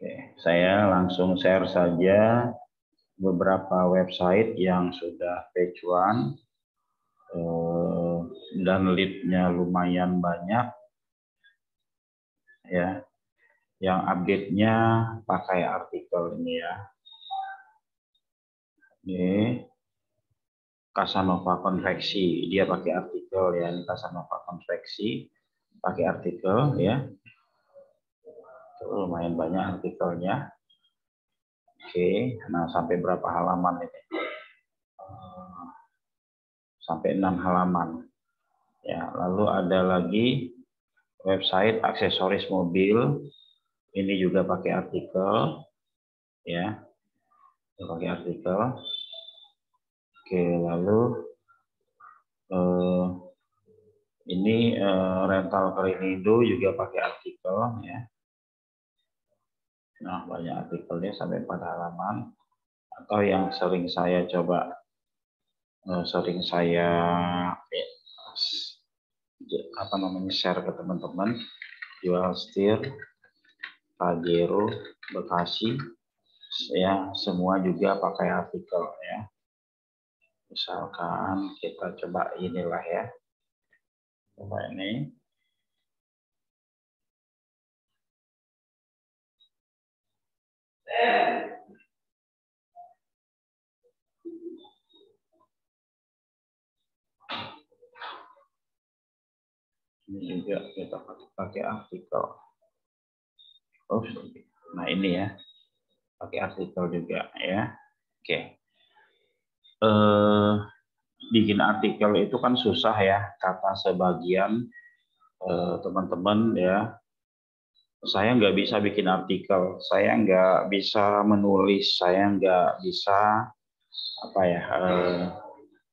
Oke, saya langsung share saja beberapa website yang sudah page one dan lead-nya lumayan banyak ya. Yang update-nya pakai artikel ini ya. Ini Casanova Konveksi, dia pakai artikel ya. Ini Casanova Konveksi pakai artikel ya. Tuh, lumayan banyak artikelnya. Oke, nah sampai berapa halaman ini? Sampai 6 halaman. Ya, lalu ada lagi website aksesoris mobil. Ini juga pakai artikel, ya, pakai artikel. Oke, lalu ini rental Klinindo juga pakai artikel, ya. Nah, banyak artikelnya sampai 4 halaman. Atau yang sering saya coba, share ke teman-teman, jual setir, Pajero, Bekasi, ya semua juga pakai artikel ya. Misalkan kita coba inilah ya, coba ini. Ini juga kita pakai artikel. Oh, nah ini ya, pakai artikel juga ya. Oke. Bikin artikel itu kan susah ya, kata sebagian teman-teman ya. Saya nggak bisa bikin artikel, saya nggak bisa menulis, saya nggak bisa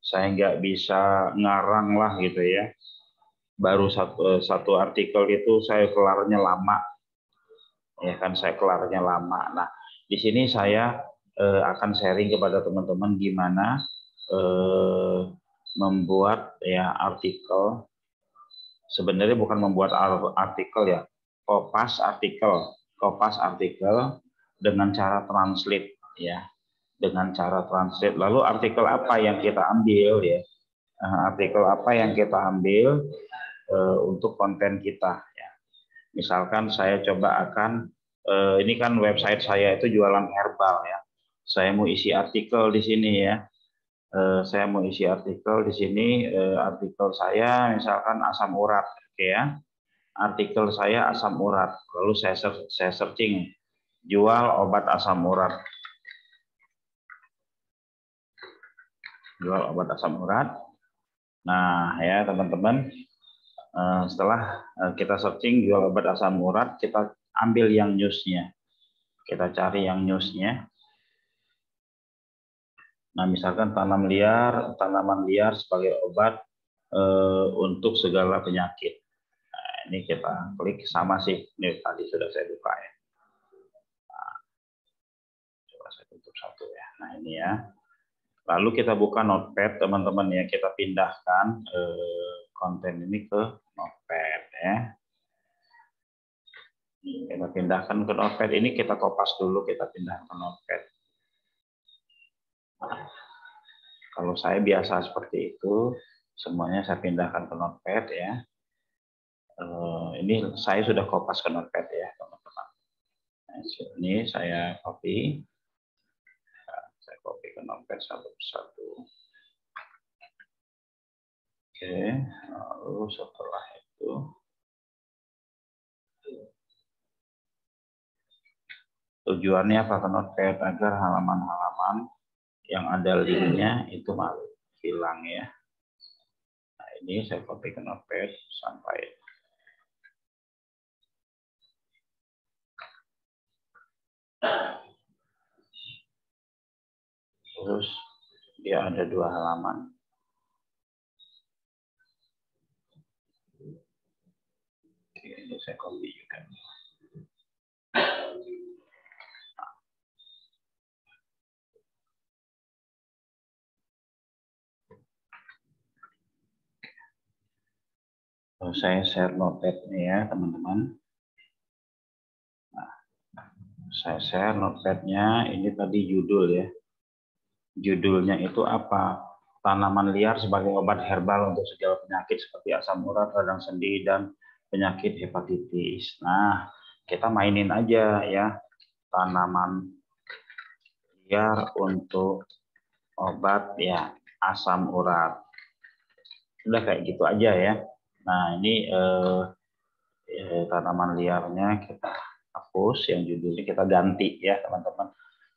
saya nggak bisa ngarang lah gitu ya. Baru satu artikel itu saya kelarnya lama, ya kan, saya kelarnya lama. Nah, di sini saya akan sharing kepada teman-teman gimana membuat ya artikel. Sebenarnya bukan membuat artikel ya, kopas artikel dengan cara translate ya, dengan cara translate. Lalu artikel apa yang kita ambil ya, artikel apa yang kita ambil untuk konten kita ya. Misalkan saya coba akan ini kan website saya itu jualan herbal ya. Saya mau isi artikel di sini ya. Saya mau isi artikel di sini, artikel saya misalkan asam urat, oke ya. Artikel saya asam urat. Lalu saya searching jual obat asam urat. Jual obat asam urat. Nah, ya teman-teman, setelah kita searching jual obat asam urat, kita ambil yang newsnya. Kita cari yang newsnya. Nah, misalkan tanaman liar sebagai obat untuk segala penyakit. Nah, ini kita klik sama sih. Ini tadi sudah saya buka ya. Nah, coba saya tutup satu ya. Nah, ini ya. Lalu kita buka Notepad, teman-teman ya. Kita pindahkan konten ini ke Notepad ya. Kita pindahkan ke Notepad. Ini kita kopas dulu, kita pindahkan ke Notepad. Nah, kalau saya biasa seperti itu, semuanya saya pindahkan ke Notepad ya. Ini saya sudah kopas ke Notepad ya, teman-teman. Nah, ini saya copy. Nah, saya copy ke Notepad satu persatu. Oke, lalu setelah itu tujuannya apa ke Notepad? Agar halaman-halaman yang ada linknya itu hilang ya. Nah, ini saya copy ke Notepad sampai terus dia ada 2 halaman. Oke, ini saya copy juga. Saya share Notepad nih ya teman-teman. Nah, Saya share notepad-nya. Ini tadi judul ya. Judulnya itu apa? Tanaman liar sebagai obat herbal untuk segala penyakit seperti asam urat, radang sendi, dan penyakit hepatitis. Nah, kita mainin aja ya. Tanaman liar untuk obat ya asam urat. Udah kayak gitu aja ya. Nah, ini tanaman liarnya kita hapus, yang judulnya kita ganti ya teman-teman.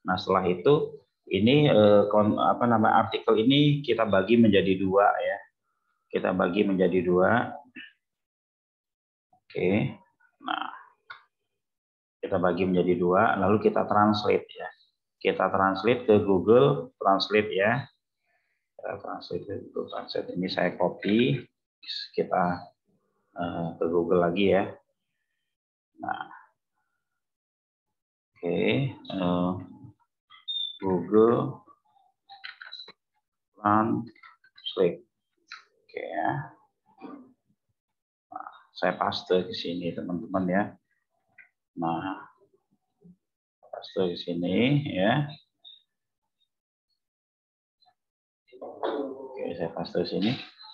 Nah setelah itu ini artikel ini kita bagi menjadi dua ya. Kita bagi menjadi dua. Oke. Nah kita bagi menjadi dua, lalu kita translate ya. Kita translate ke Google Translate ya. Kita translate ke Google Translate. Ini saya copy. Kita ke Google lagi ya. Nah, oke. Google Translate. Oke ya. Nah, saya paste ke sini teman-teman ya. Nah, paste ke sini ya. Oke, saya paste ke sini.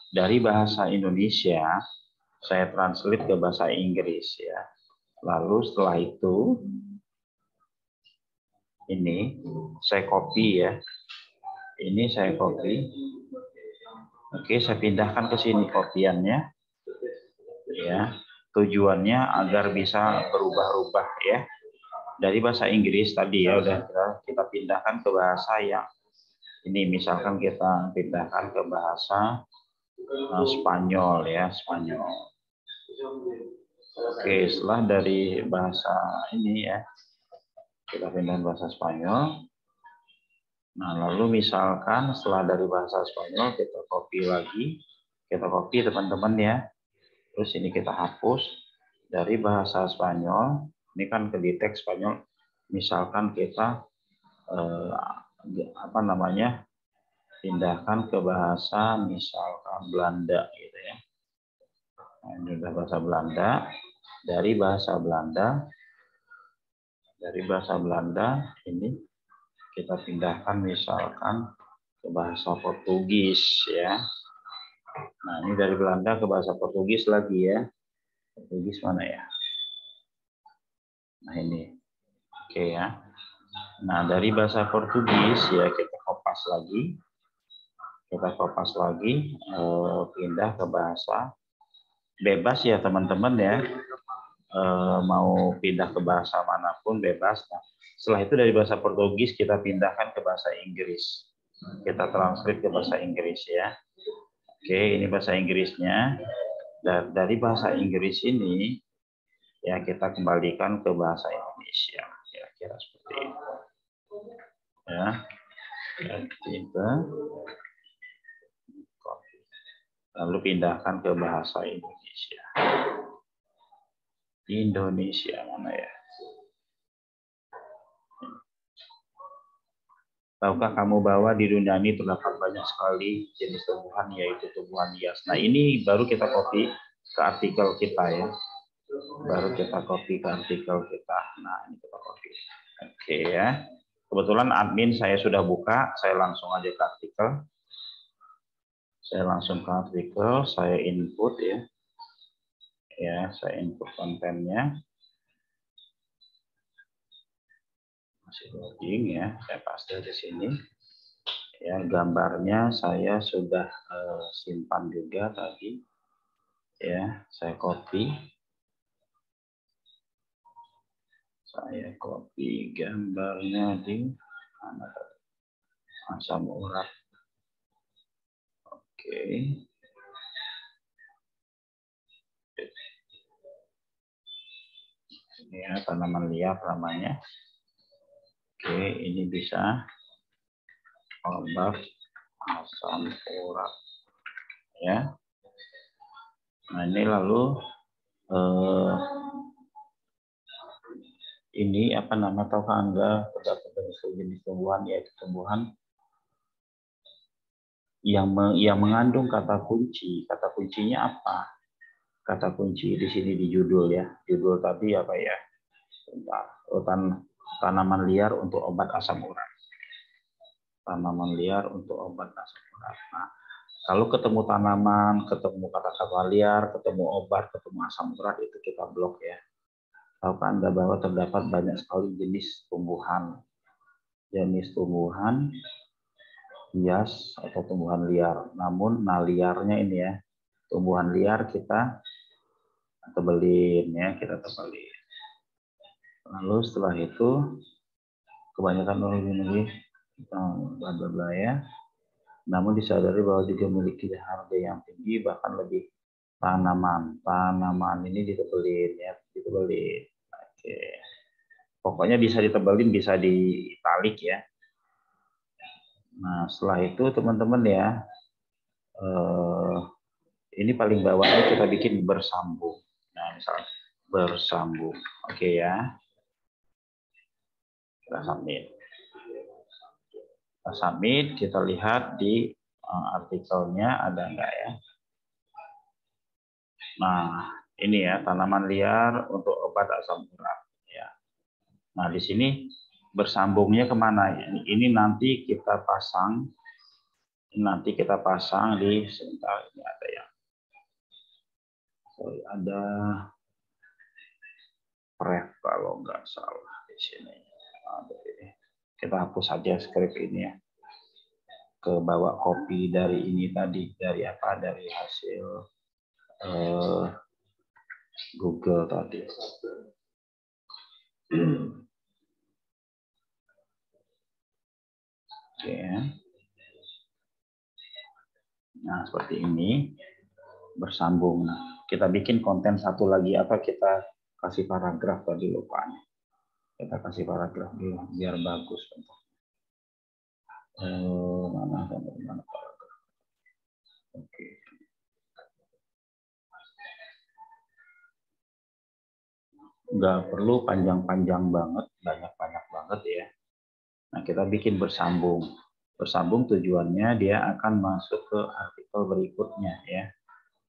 Dari bahasa Indonesia, saya translate ke bahasa Inggris ya. Lalu setelah itu, ini saya copy ya. Ini saya copy. Oke, saya pindahkan ke sini kopiannya. Ya, tujuannya agar bisa berubah-ubah ya. Dari bahasa Inggris tadi ya udah kita pindahkan ke bahasa yang ini, misalkan kita pindahkan ke bahasa Spanyol ya, Spanyol. Oke, setelah dari bahasa ini ya, kita pindah bahasa Spanyol. Nah, lalu misalkan setelah dari bahasa Spanyol kita copy lagi, kita copy teman-teman ya. Terus ini kita hapus dari bahasa Spanyol. Ini kan ke teks Spanyol. Misalkan kita pindahkan ke bahasa misalkan Belanda gitu ya. Nah, ini udah bahasa Belanda. Dari bahasa Belanda ini kita pindahkan misalkan ke bahasa Portugis ya. Nah, ini dari Belanda ke bahasa Portugis lagi ya. Portugis mana ya? Nah, ini. Oke ya. Nah, dari bahasa Portugis ya kita kopas lagi. Pindah ke bahasa bebas ya teman-teman ya. Mau pindah ke bahasa manapun bebas. Nah, setelah itu dari bahasa Portugis kita pindahkan ke bahasa Inggris. Kita translate ke bahasa Inggris ya. Oke, ini bahasa Inggrisnya. Dan dari bahasa Inggris ini ya kita kembalikan ke bahasa Indonesia. Kira-kira seperti itu. Ya. Kita lalu pindahkan ke bahasa Indonesia. Indonesia mana ya? Tahukah kamu bahwa di dunia ini terdapat banyak sekali jenis tumbuhan, yaitu tumbuhan hias. Nah, ini baru kita copy ke artikel kita ya. Baru kita copy ke artikel kita. Nah, ini kita copy. Oke ya. Kebetulan admin saya sudah buka, saya langsung aja ke artikel. Saya input ya. Ya, saya input kontennya. Masih loading ya, saya paste di sini. Ya, gambarnya saya sudah simpan juga tadi. Ya, saya copy. Saya copy gambarnya di mana? Asam urat. Oke. Ini ya, tanaman liar namanya. Oke, ini bisa obat asam urat. Ya. Nah, ini lalu ini tahukah Anda terdapat jenis tumbuhan, yaitu tumbuhan yang mengandung kata kunci. Kata kuncinya apa? Kata kunci di sini di judul ya. Judul tadi apa ya? Urutan Tanaman liar untuk obat asam urat. Tanaman liar untuk obat asam urat. Nah, kalau ketemu tanaman, ketemu kata-kata liar, ketemu obat, ketemu asam urat, itu kita blok ya. Tahukah Anda bahwa terdapat banyak sekali jenis tumbuhan. Jenis tumbuhan hias atau tumbuhan liar. Namun, nah liarnya ini ya, tumbuhan liar kita tebelin ya, kita tebelin. Lalu setelah itu, kebanyakan orang ini bla bla bla ya. Namun disadari bahwa juga memiliki harga yang tinggi, bahkan lebih tanaman ini ditebelin ya, ditebelin. Oke. Pokoknya bisa ditebelin, bisa ditalik ya. Nah, setelah itu teman-teman ya, ini paling bawahnya kita bikin bersambung. Nah, misalnya bersambung. Oke ya. Kita submit. Kita submit, kita lihat di artikelnya ada enggak ya. Nah, ini ya, tanaman liar untuk obat asam urat ya. Nah, di sini bersambungnya kemana ya? Ini nanti kita pasang, di sebentar, ini ada yang ada ref kalau nggak salah di sini. Ada ini. Kita hapus saja script ini ya. Ke bawah copy dari ini tadi, dari apa? Dari hasil Google tadi. Oke. Nah, seperti ini bersambung. Nah, kita bikin konten satu lagi apa, kita kasih paragraf tadi lupa. Kita kasih paragraf dulu biar bagus. Mana paragraf? Oke. Nggak perlu panjang-panjang banget, banyak-banyak banget ya. Nah, kita bikin bersambung. Bersambung tujuannya dia akan masuk ke artikel berikutnya ya.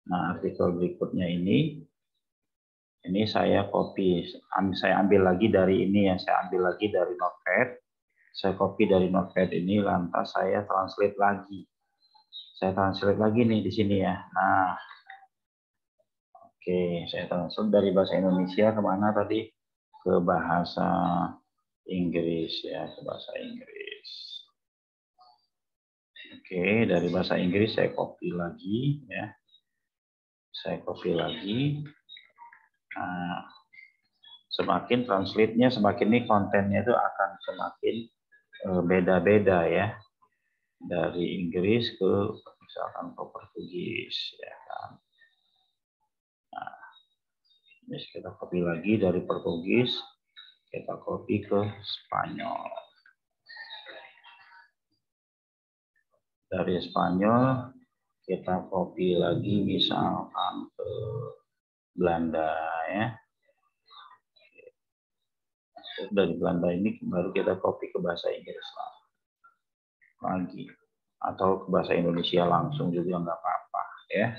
Nah, artikel berikutnya ini saya copy, saya ambil lagi dari ini ya, saya ambil lagi dari Notepad. Saya copy dari Notepad ini, lantas saya translate lagi. Saya translate lagi nih di sini ya. Nah, oke, saya translate dari bahasa Indonesia kemana tadi? Ke bahasa Inggris ya, ke bahasa Inggris. Oke, dari bahasa Inggris saya copy lagi ya. Saya copy lagi. Nah, semakin translate-nya, semakin ini kontennya itu akan semakin beda-beda ya. Dari Inggris ke misalkan ke Portugis ya kan. Nah, ini kita copy lagi dari Portugis, kita copy ke Spanyol. Dari Spanyol kita copy lagi misalkan ke Belanda ya. Dari Belanda ini baru kita copy ke bahasa Inggris lagi, atau ke bahasa Indonesia langsung juga nggak apa-apa ya.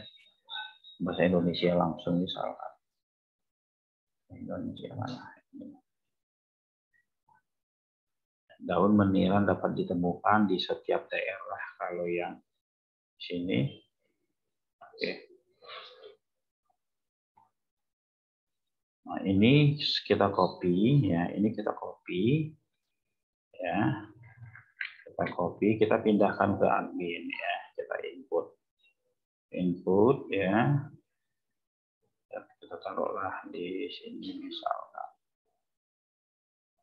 Bahasa Indonesia langsung misalkan. Indonesia mana? Daun meniran dapat ditemukan di setiap daerah. Kalau yang sini, oke. Nah, ini kita copy ya, ini kita copy ya. Kita copy, kita pindahkan ke admin ya. Kita input ya. Kita taruhlah di sini misalkan.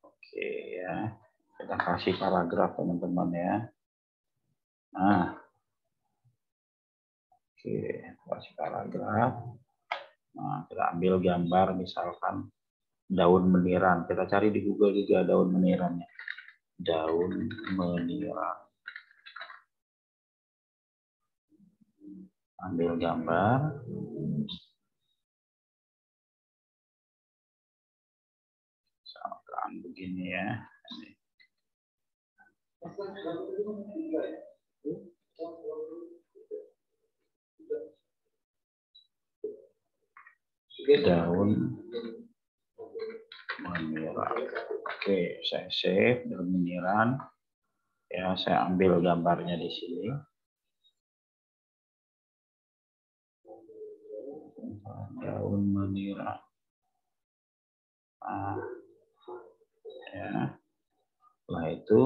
Oke ya. Kita kasih paragraf teman-teman ya. Nah, oke, kasih paragraf. Nah, kita ambil gambar misalkan daun meniran. Kita cari di Google juga daun menirannya. Daun meniran. Ambil gambar. Misalkan begini ya. Daun meniran. Oke, saya save daun meniran. Ya, saya ambil gambarnya di sini. Daun meniran. Nah, ya. Setelah itu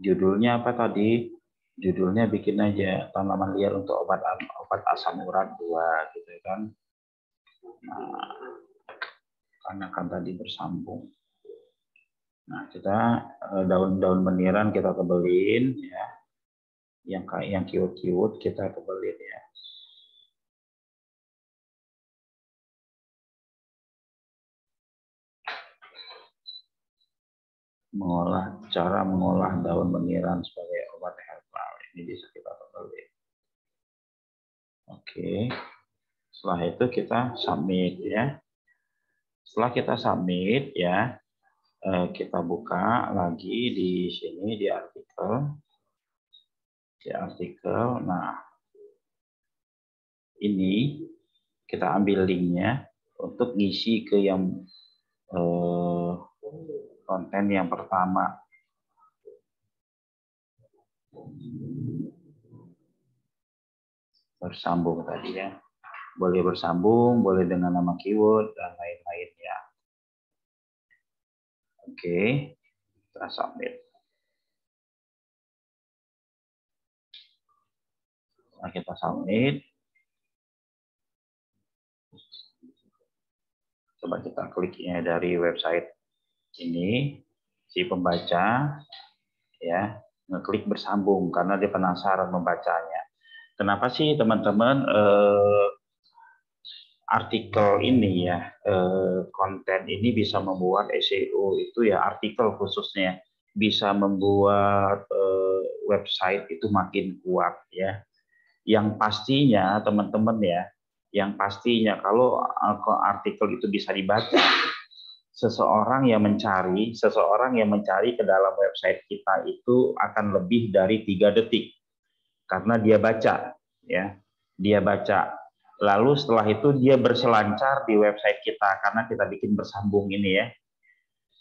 judulnya apa tadi? Judulnya bikin aja tanaman liar untuk obat asam urat 2 gitu kan. Nah, karena kan tadi bersambung. Nah, kita daun-daun meniran kita tebelin ya. Yang kiwut-kiwut kita tebelin ya. Cara mengolah daun meniran sebagai obat herbal ini bisa kita tebelin. Oke. Setelah itu kita submit ya. Setelah kita submit ya, kita buka lagi di sini di artikel. Nah, ini kita ambil linknya untuk ngisi ke yang konten yang pertama. Bersambung tadi ya. Boleh bersambung, boleh dengan nama keyword, dan lain-lain ya. Oke, kita submit. Nah, kita submit. Coba kita kliknya dari website ini, si pembaca ya ngeklik bersambung karena dia penasaran membacanya. Kenapa sih teman-teman artikel ini ya konten ini bisa membuat SEO itu ya artikel khususnya bisa membuat website itu makin kuat ya. Yang pastinya teman-teman ya, yang pastinya kalau artikel itu bisa dibaca, seseorang yang mencari ke dalam website kita itu akan lebih dari 3 detik karena dia baca ya. Dia baca. Lalu setelah itu dia berselancar di website kita karena kita bikin bersambung ini ya.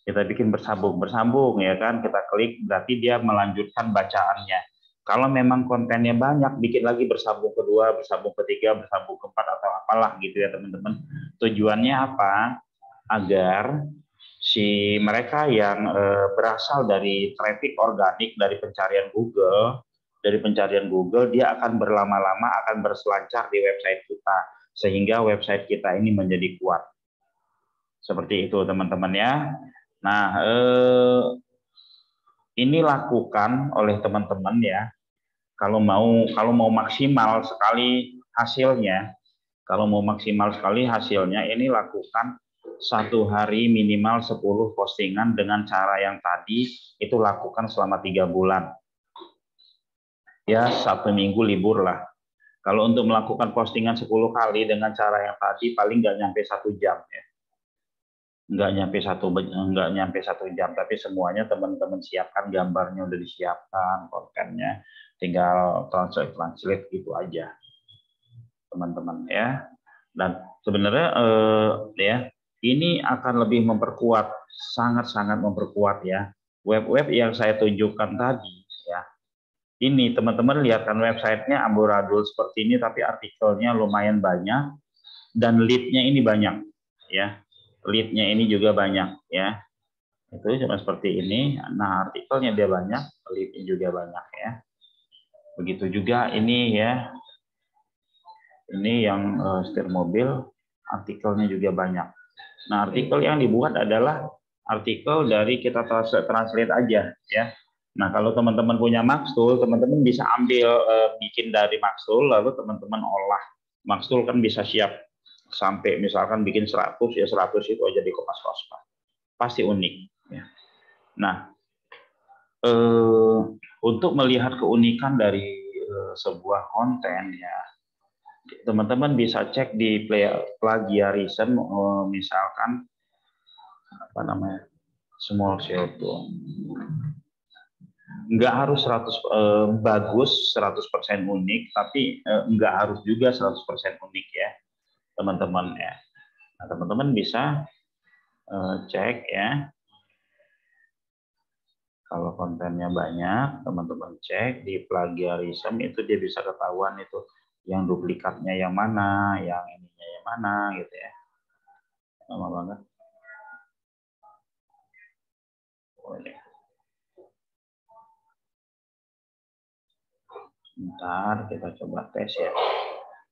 Kita bikin bersambung ya kan, kita klik berarti dia melanjutkan bacaannya. Kalau memang kontennya banyak, bikin lagi bersambung kedua, bersambung ketiga, bersambung keempat atau apalah gitu ya teman-teman. Tujuannya apa? Agar si mereka yang berasal dari traffic organik dari pencarian Google, dia akan berlama-lama akan berselancar di website kita sehingga website kita ini menjadi kuat. Seperti itu teman-teman ya. Nah, ini lakukan oleh teman-teman ya. Kalau mau maksimal sekali hasilnya, ini lakukan 1 hari minimal 10 postingan dengan cara yang tadi itu lakukan selama 3 bulan. Ya 1 minggu libur lah. Kalau untuk melakukan postingan 10 kali dengan cara yang tadi paling nggak nyampe 1 jam ya. Nggak nyampe satu jam, tapi semuanya teman-teman siapkan, gambarnya udah disiapkan, kontennya tinggal translate gitu aja teman-teman ya. Dan sebenarnya ya ini akan lebih memperkuat, sangat-sangat memperkuat ya web-web yang saya tunjukkan tadi ya. Ini teman-teman lihat kan websitenya amburadul seperti ini tapi artikelnya lumayan banyak dan lead-nya ini banyak ya. Lead-nya ini juga banyak ya. Itu cuma seperti ini. Nah, artikelnya dia banyak, lead-nya juga banyak ya. Begitu juga ini ya. Ini yang setir mobil, artikelnya juga banyak. Nah, artikel yang dibuat adalah artikel dari kita translate aja ya. Nah, kalau teman-teman punya Maxtool, teman-teman bisa ambil bikin dari Maxtool lalu teman-teman olah. Maxtool kan bisa siap sampai misalkan bikin 100 ya 100 itu aja di Kompas. Pasti unik ya. Nah, untuk melihat keunikan dari sebuah konten ya, teman-teman bisa cek di plagiarism, misalkan apa namanya, small CO2. Nggak harus 100 bagus 100% unik, tapi nggak harus juga 100% unik ya teman-teman ya. Nah, teman-teman bisa cek ya Kalau kontennya banyak, teman-teman cek di plagiarism itu dia bisa ketahuan itu yang duplikatnya yang mana, yang ininya yang mana gitu ya. Lama banget. Oh, ini. Bentar, kita coba tes ya.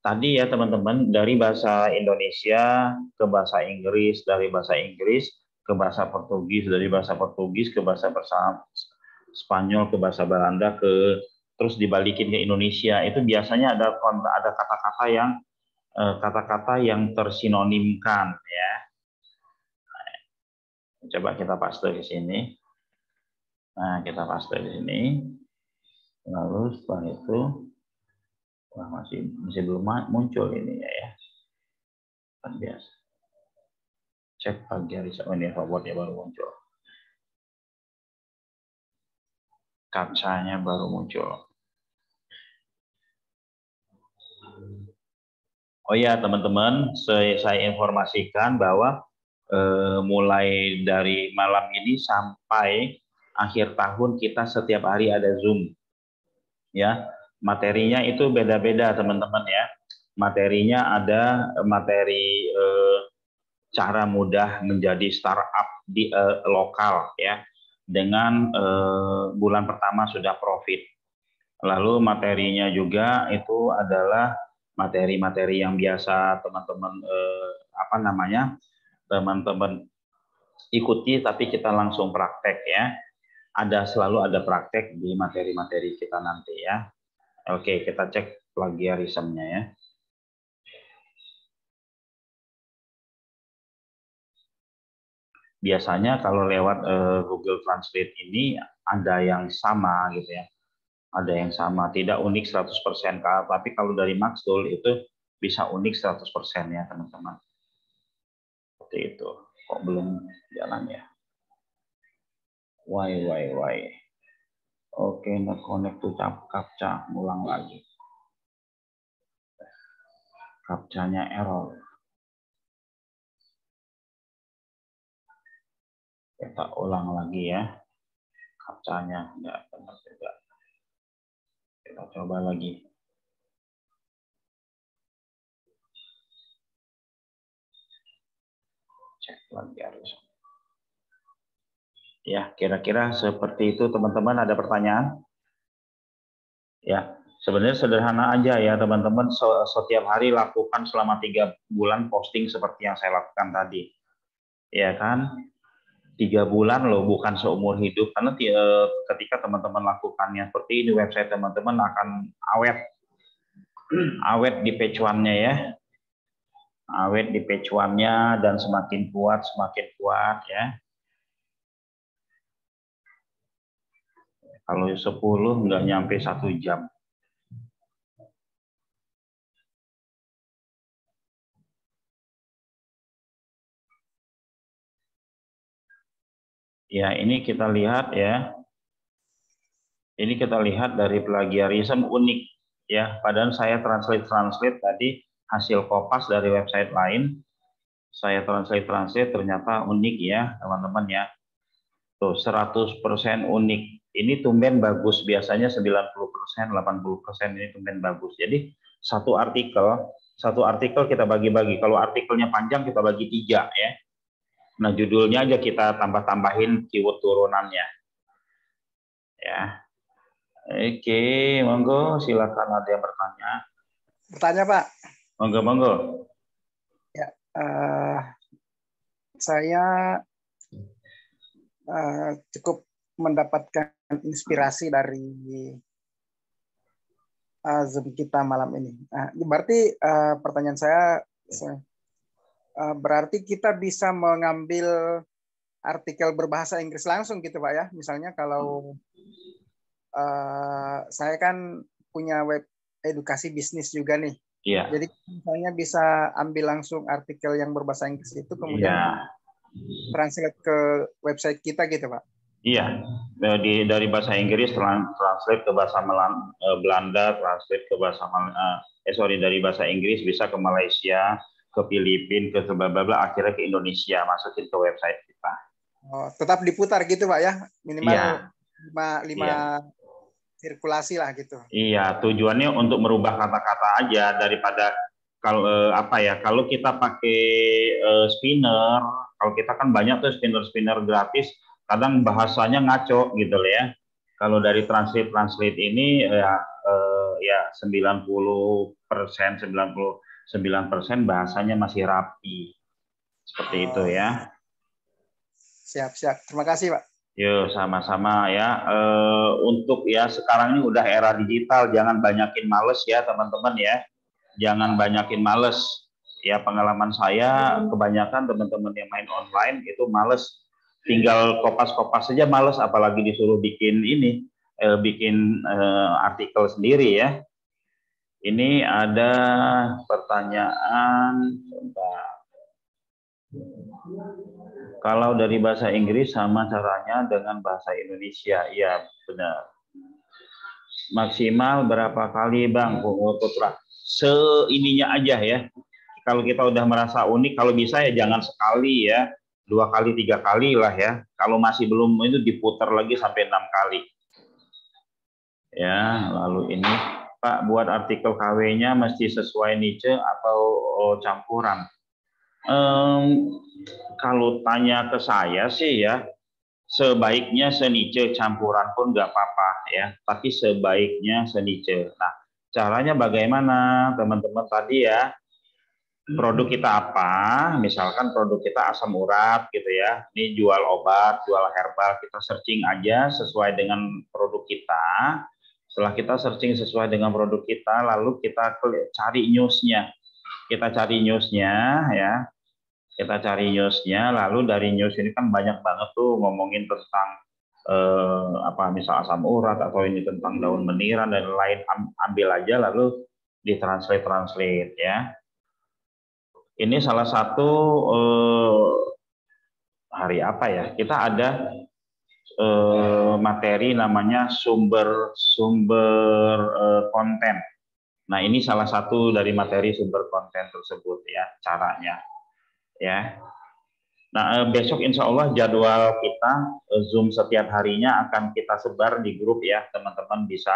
Tadi ya teman-teman, dari bahasa Indonesia ke bahasa Inggris, dari bahasa Inggris ke bahasa Portugis, dari bahasa Portugis ke bahasa Spanyol, ke bahasa Belanda, terus dibalikin ke Indonesia. Itu biasanya ada kata-kata yang tersinonimkan ya. Coba kita paste di sini. Nah, kita paste di sini. Lalu setelah itu masih belum muncul ini ya. Kan biasa. Cek plagiarisme, ini robotnya baru muncul. Captcha-nya baru muncul. Oh ya teman-teman, saya informasikan bahwa mulai dari malam ini sampai akhir tahun kita setiap hari ada Zoom. Ya, materinya itu beda-beda teman-teman ya. Materinya ada materi cara mudah menjadi startup di lokal ya. Dengan bulan pertama sudah profit. Lalu materinya juga itu adalah materi-materi yang biasa teman-teman teman-teman ikuti, tapi kita langsung praktek ya. Selalu ada praktek di materi-materi kita nanti ya. Oke, kita cek plagiarismenya ya. Biasanya kalau lewat Google Translate ini ada yang sama gitu ya. Ada yang sama, tidak unik 100%, tapi kalau dari Maxtool itu bisa unik 100% ya teman-teman. Seperti itu. Kok belum jalan ya? Why. Oke, not connect to captcha, ulang lagi. Captcha-nya error. Kita ulang lagi ya. Captcha-nya enggak benar juga. Kita coba lagi. Cek lagi harus. Ya, kira-kira seperti itu teman-teman. Ada pertanyaan? Ya, sebenarnya sederhana aja ya teman-teman. Setiap hari lakukan selama 3 bulan posting seperti yang saya lakukan tadi. Ya kan? 3 bulan loh, bukan seumur hidup. Karena ketika teman-teman lakukannya seperti ini, website teman-teman akan awet di page one-nya ya. Awet di page one-nya dan semakin kuat ya. Kalau 10 nggak nyampe 1 jam. Ya, ini kita lihat ya. Ini kita lihat dari plagiarism unik ya. Padahal saya translate tadi hasil kopas dari website lain. Saya translate ternyata unik ya, teman-teman ya. Tuh 100% unik. Ini tumben bagus, biasanya 90%, 80% ini tumben bagus. Jadi satu artikel kita bagi-bagi. Kalau artikelnya panjang kita bagi 3 ya. Nah, judulnya aja kita tambah-tambahin keyword turunannya. Ya. Oke, monggo silakan ada yang bertanya. Bertanya, Pak. Monggo. Ya, saya cukup mendapatkan inspirasi dari Zoom kita malam ini. Berarti pertanyaan saya berarti kita bisa mengambil artikel berbahasa Inggris langsung gitu Pak ya. Misalnya kalau saya kan punya web edukasi bisnis juga nih. Iya. Jadi misalnya bisa ambil langsung artikel yang berbahasa Inggris itu kemudian translate ke website kita gitu Pak. Iya, dari bahasa Inggris translate ke bahasa Belanda, translate ke bahasa dari bahasa Inggris bisa ke Malaysia, ke Filipina, ke bla akhirnya ke Indonesia, masukin ke website kita. Oh, tetap diputar gitu Pak ya, minimal. Iya. lima sirkulasi lah gitu. Iya, tujuannya untuk merubah kata-kata aja daripada kalau kalau kita pakai spinner, kalau kita kan banyak tuh spinner gratis, kadang bahasanya ngaco gitu loh ya. Kalau dari translate ini ya 90%, 99% bahasanya masih rapi. Seperti itu ya. Siap. Terima kasih, Pak. Yo, sama-sama ya. Untuk ya sekarang ini udah era digital, jangan banyakin males ya teman-teman ya. Jangan banyakin males. Ya pengalaman saya kebanyakan teman-teman yang main online itu males. Tinggal kopas-kopas saja males, apalagi disuruh bikin artikel sendiri ya. Ini ada pertanyaan. Kalau dari bahasa Inggris sama caranya dengan bahasa Indonesia. Iya, benar. Maksimal berapa kali, Bang? Putra. Seininya aja ya. Kalau kita udah merasa unik, kalau bisa ya jangan sekali ya. 2 kali, 3 kali lah ya. Kalau masih belum itu diputar lagi sampai 6 kali. Ya, lalu ini Pak, buat artikel KW-nya mesti sesuai niche atau campuran? Kalau tanya ke saya sih ya, sebaiknya seniche, campuran pun nggak apa-apa ya, tapi sebaiknya seniche. Nah, caranya bagaimana teman-teman tadi ya, produk kita apa, misalkan produk kita asam urat gitu ya, ini jual obat, jual herbal, kita searching aja sesuai dengan produk kita. Setelah kita searching sesuai dengan produk kita, lalu kita cari newsnya. Kita cari newsnya ya, kita cari newsnya, lalu dari news ini kan banyak banget tuh ngomongin tentang misal asam urat atau ini tentang daun meniran dan lain, ambil aja lalu ditranslate ya. Ini salah satu hari apa ya? Kita ada materi namanya sumber konten. Nah, ini salah satu dari materi sumber konten tersebut ya, caranya. Ya. Nah, besok insya Allah jadwal kita Zoom setiap harinya akan kita sebar di grup ya, teman-teman bisa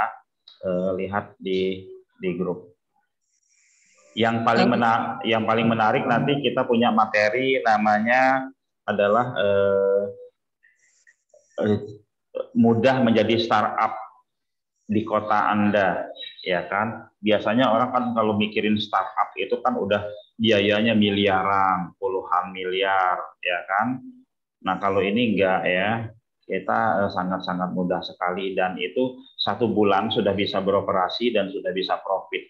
lihat di grup. Yang paling menarik nanti kita punya materi namanya adalah mudah menjadi startup di kota Anda, ya kan? Biasanya orang kan kalau mikirin startup itu kan udah biayanya miliaran, puluhan miliar, ya kan? Nah, kalau ini enggak ya, kita sangat-sangat mudah sekali dan itu 1 bulan sudah bisa beroperasi dan sudah bisa profit.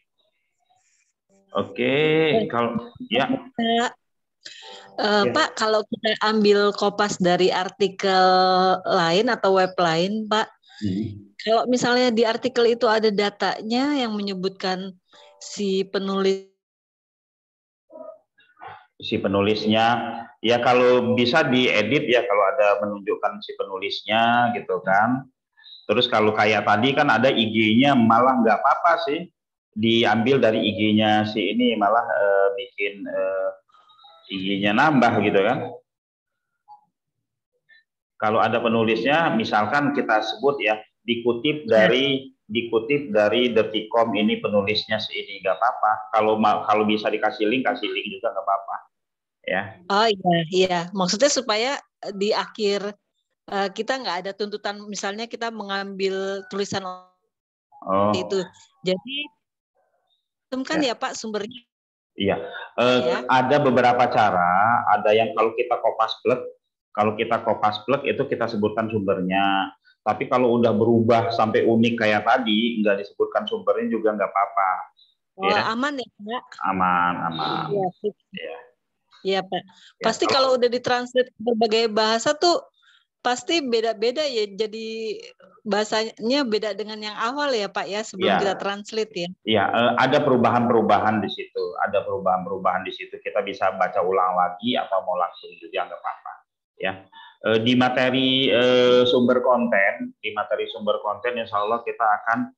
Oke, kalau ya. Pak, kalau kita ambil kopas dari artikel lain atau web lain, Pak, kalau misalnya di artikel itu ada datanya yang menyebutkan si penulisnya, ya kalau bisa diedit ya kalau ada menunjukkan si penulisnya gitu kan. Terus kalau kayak tadi kan ada IG-nya, malah nggak apa-apa sih diambil dari IG-nya si ini, malah bikin IG-nya nambah gitu kan. Kalau ada penulisnya, misalkan kita sebut ya, dikutip dari Detikcom, ini penulisnya ini nggak apa-apa. Kalau bisa dikasih link juga nggak apa-apa. Ya. Oh iya. Maksudnya supaya di akhir kita nggak ada tuntutan, misalnya kita mengambil tulisan itu. Jadi kan ya Pak sumbernya. Iya. Ada beberapa cara. Ada yang kalau kita kopas plek itu kita sebutkan sumbernya. Tapi kalau udah berubah sampai unik kayak tadi, nggak disebutkan sumbernya juga nggak apa-apa. Ya. Aman ya Pak? Aman. Ya. Iya Pak. Pasti kalau udah ditranslate ke berbagai bahasa tuh pasti beda-beda ya. Jadi bahasanya beda dengan yang awal ya Pak ya, sebelum kita translate ya. Iya, ada perubahan-perubahan di situ. Kita bisa baca ulang lagi atau mau langsung juga nggak apa-apa. Ya. Di materi sumber konten, insya Allah kita akan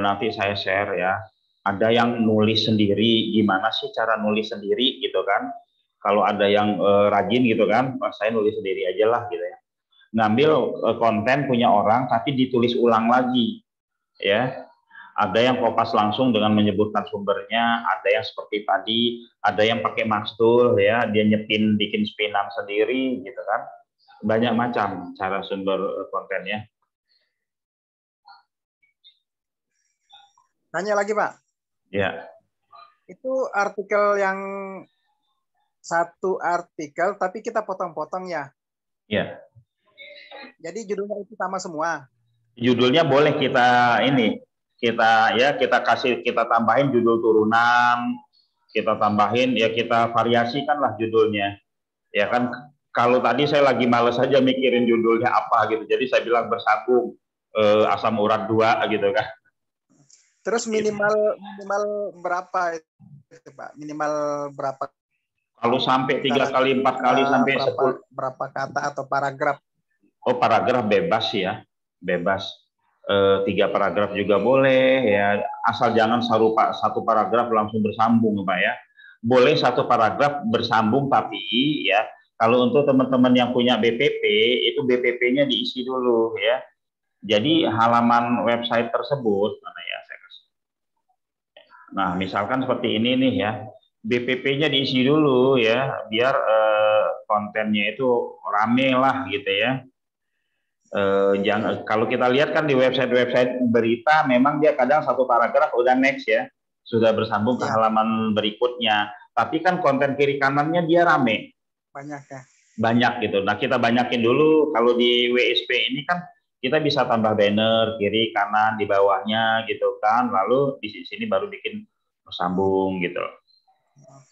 nanti saya share ya. Ada yang nulis sendiri, gimana sih cara nulis sendiri gitu kan? Kalau ada yang rajin gitu kan, saya nulis sendiri aja lah gitu ya. ngambil konten punya orang tapi ditulis ulang lagi, ya. Ada yang kopas langsung dengan menyebutkan sumbernya, ada yang seperti tadi, ada yang pakai makstul, ya, dia bikin spinam sendiri, gitu kan. Banyak macam cara sumber kontennya. Tanya lagi, Pak. Ya. Itu artikel yang satu artikel, tapi kita potong-potong ya? Ya. Jadi judulnya itu sama semua? Judulnya boleh kita kita tambahin judul turunan, kita tambahin, ya kita variasikan lah judulnya. Ya kan, kalau tadi saya lagi males aja mikirin judulnya apa gitu, jadi saya bilang bersambung asam urat 2 gitu kan. Terus minimal berapa itu, Pak? Minimal berapa? Kalau sampai 3 kali 4 kali sampai 10. Berapa kata atau paragraf? Oh, paragraf bebas ya, bebas. 3 paragraf juga boleh ya, asal jangan satu paragraf langsung bersambung, Pak ya. Boleh 1 paragraf bersambung, tapi ya kalau untuk teman-teman yang punya BPP, itu BPP-nya diisi dulu ya. Jadi halaman website tersebut, mana ya saya kasih. Nah, misalkan seperti ini nih ya, BPP-nya diisi dulu ya, biar kontennya itu rame lah gitu ya. Jangan, kalau kita lihat kan di website berita memang dia kadang 1 paragraf udah next ya, sudah bersambung ke halaman berikutnya. Tapi kan konten kiri kanannya dia rame. Banyak ya. Banyak gitu. Nah, kita banyakin dulu. Kalau di WSP ini kan kita bisa tambah banner kiri kanan di bawahnya gitu kan. Lalu di sini baru bikin bersambung gitu.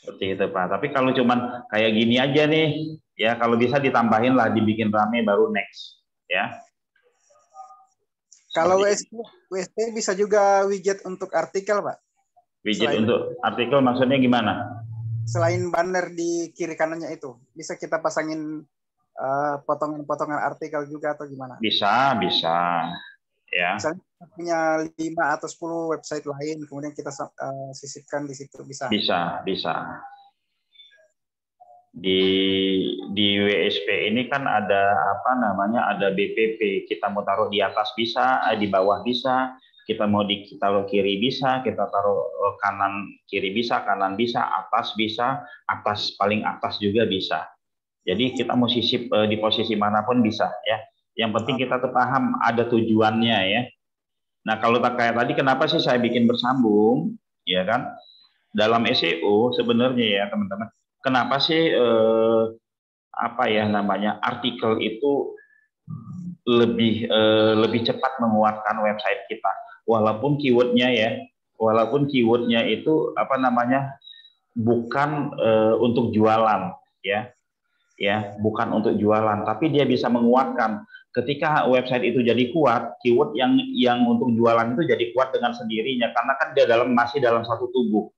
Seperti itu, Pak. Tapi kalau cuman kayak gini aja nih, ya kalau bisa ditambahin lah, dibikin rame baru next. Ya. Kalau WSP bisa juga widget untuk artikel, Pak? Widget untuk artikel maksudnya gimana? Selain banner di kiri kanannya itu, bisa kita pasangin potongan-potongan artikel juga atau gimana? Bisa. Ya. Misalnya kita punya 5 atau 10 website lain, kemudian kita sisipkan di situ, bisa? Bisa. Di WSP ini kan ada ada BPP, kita mau taruh di atas bisa, di bawah bisa, kita mau taruh kiri bisa, kita taruh kanan kiri bisa, kanan bisa, atas bisa, paling atas juga bisa. Jadi kita mau sisip di posisi manapun bisa ya. Yang penting kita tuh paham ada tujuannya ya. Nah, kalau kayak tadi kenapa sih saya bikin bersambung, ya kan? Dalam SEO sebenarnya ya teman-teman, kenapa sih artikel itu lebih cepat menguatkan website kita, walaupun keywordnya itu bukan untuk jualan ya, bukan untuk jualan, tapi dia bisa menguatkan. Ketika website itu jadi kuat, keyword yang untuk jualan itu jadi kuat dengan sendirinya, karena kan dia masih dalam satu tubuh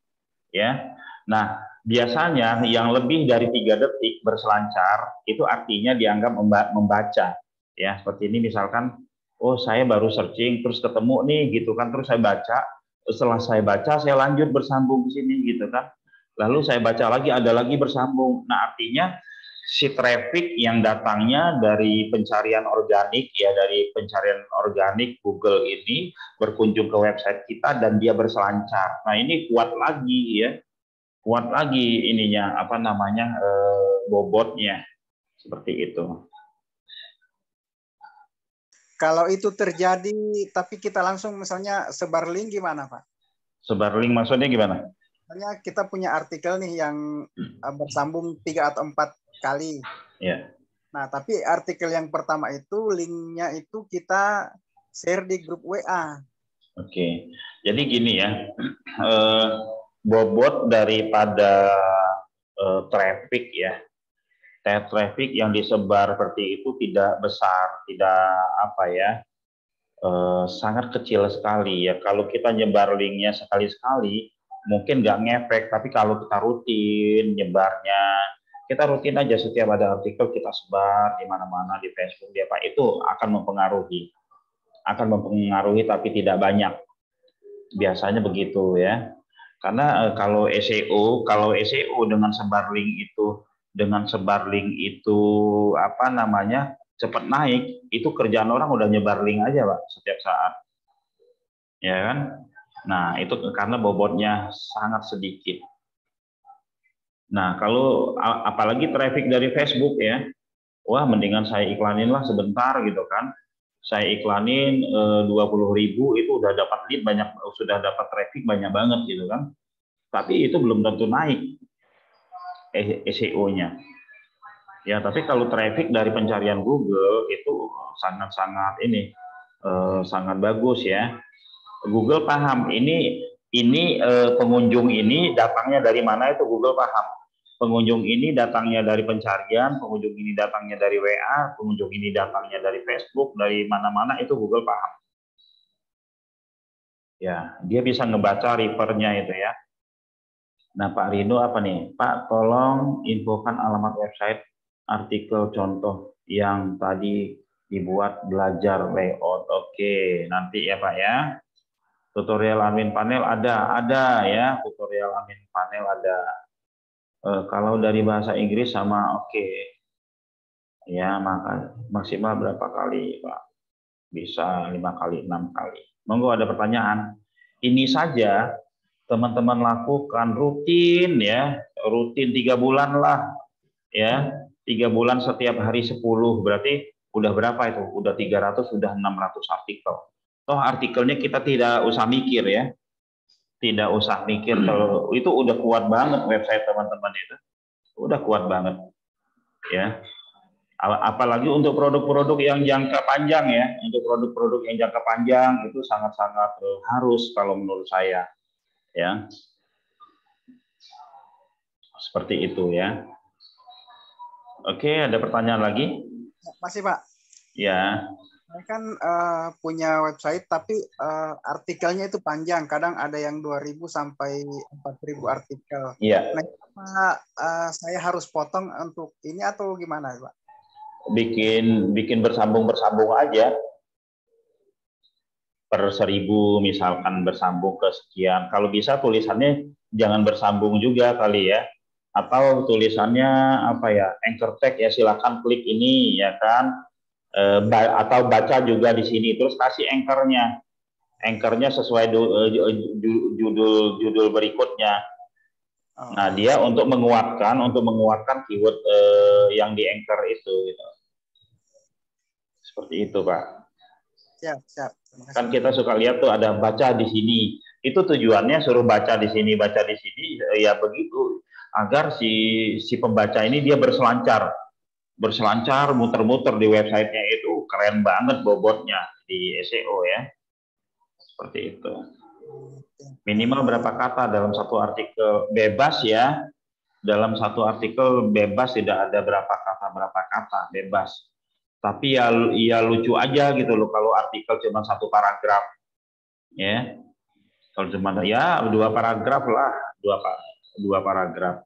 ya. Nah, biasanya yang lebih dari 3 detik berselancar itu artinya dianggap membaca ya. Seperti ini misalkan, oh saya baru searching terus ketemu nih gitu kan, terus saya baca, setelah saya baca saya lanjut bersambung di sini gitu kan, lalu saya baca lagi, ada lagi bersambung. Nah, artinya si traffic yang datangnya dari pencarian organik ya, dari pencarian organik Google ini berkunjung ke website kita dan dia berselancar. Nah, ini kuat lagi ininya bobotnya seperti itu. Kalau itu terjadi tapi kita langsung misalnya sebar link gimana, Pak? Sebar link maksudnya gimana? Misalnya kita punya artikel nih yang bersambung 3 atau 4 kali. Ya. Nah, tapi artikel yang pertama itu linknya itu kita share di grup WA. Oke. Jadi gini ya, bobot daripada traffic ya, traffic yang disebar seperti itu tidak besar, tidak sangat kecil sekali ya. Kalau kita nyebar linknya sekali-sekali mungkin nggak ngefek, tapi kalau kita rutin nyebarnya, kita rutin aja setiap ada artikel kita sebar di mana-mana, di Facebook, di apa, itu akan mempengaruhi tapi tidak banyak. Biasanya begitu ya. Karena kalau SEO dengan sebar link itu cepat naik, itu kerjaan orang udah nyebar link aja Pak setiap saat. Ya kan? Nah, itu karena bobotnya sangat sedikit. Nah, kalau apalagi traffic dari Facebook ya, wah mendingan saya iklanin lah sebentar gitu kan. Saya iklanin 20.000 itu udah dapat lead banyak, sudah dapat traffic banyak banget gitu kan. Tapi itu belum tentu naik SEO-nya. Ya, tapi kalau traffic dari pencarian Google itu sangat-sangat sangat bagus ya. Google paham ini pengunjung ini datangnya dari mana, itu Google paham. Pengunjung ini datangnya dari pencarian, pengunjung ini datangnya dari WA, pengunjung ini datangnya dari Facebook, dari mana-mana, itu Google paham. Ya, dia bisa ngebaca refernya itu ya. Nah, Pak Rino apa nih? Pak, tolong infokan alamat website artikel contoh yang tadi dibuat belajar layout. Oke, nanti ya Pak ya. Tutorial admin panel ada ya, tutorial admin panel ada. Kalau dari bahasa Inggris sama oke. Ya, maka maksimal berapa kali, Pak? Bisa 5 kali, 6 kali. Monggo ada pertanyaan. Ini saja teman-teman lakukan rutin ya, rutin 3 bulan lah. Ya, 3 bulan setiap hari 10, berarti udah berapa itu? Udah 300, udah 600 artikel. Toh artikelnya kita tidak usah mikir ya. Tidak usah mikir, kalau itu udah kuat banget website teman-teman itu. Udah kuat banget. Ya. Apalagi untuk produk-produk yang jangka panjang ya. Untuk produk-produk yang jangka panjang itu sangat-sangat harus kalau menurut saya. Ya. Seperti itu ya. Oke, ada pertanyaan lagi? Masih Pak. Ya. Saya kan punya website tapi artikelnya itu panjang, kadang ada yang 2.000 sampai 4.000 artikel. Iya. Nah, saya harus potong untuk ini atau gimana, Pak? Bikin bersambung aja. Per 1.000 misalkan bersambung ke sekian. Kalau bisa tulisannya jangan bersambung juga kali ya. Atau tulisannya apa ya? Anchor tag ya, silakan klik ini ya kan. Atau baca juga di sini, terus kasih anchornya sesuai judul berikutnya. Nah, dia untuk menguatkan keyword yang di anchor itu gitu. Seperti itu Pak. Siap. Kan kita suka lihat tuh ada baca di sini, itu tujuannya suruh baca di sini ya begitu, agar si pembaca ini dia berselancar muter-muter di websitenya, itu keren banget bobotnya di SEO ya. Seperti itu. Minimal berapa kata dalam satu artikel, bebas ya. Dalam satu artikel bebas, tidak ada berapa kata bebas. Tapi ya lucu aja gitu loh kalau artikel cuma 1 paragraf. Ya. Kalau cuma ya 2 paragraf lah, 2 paragraf.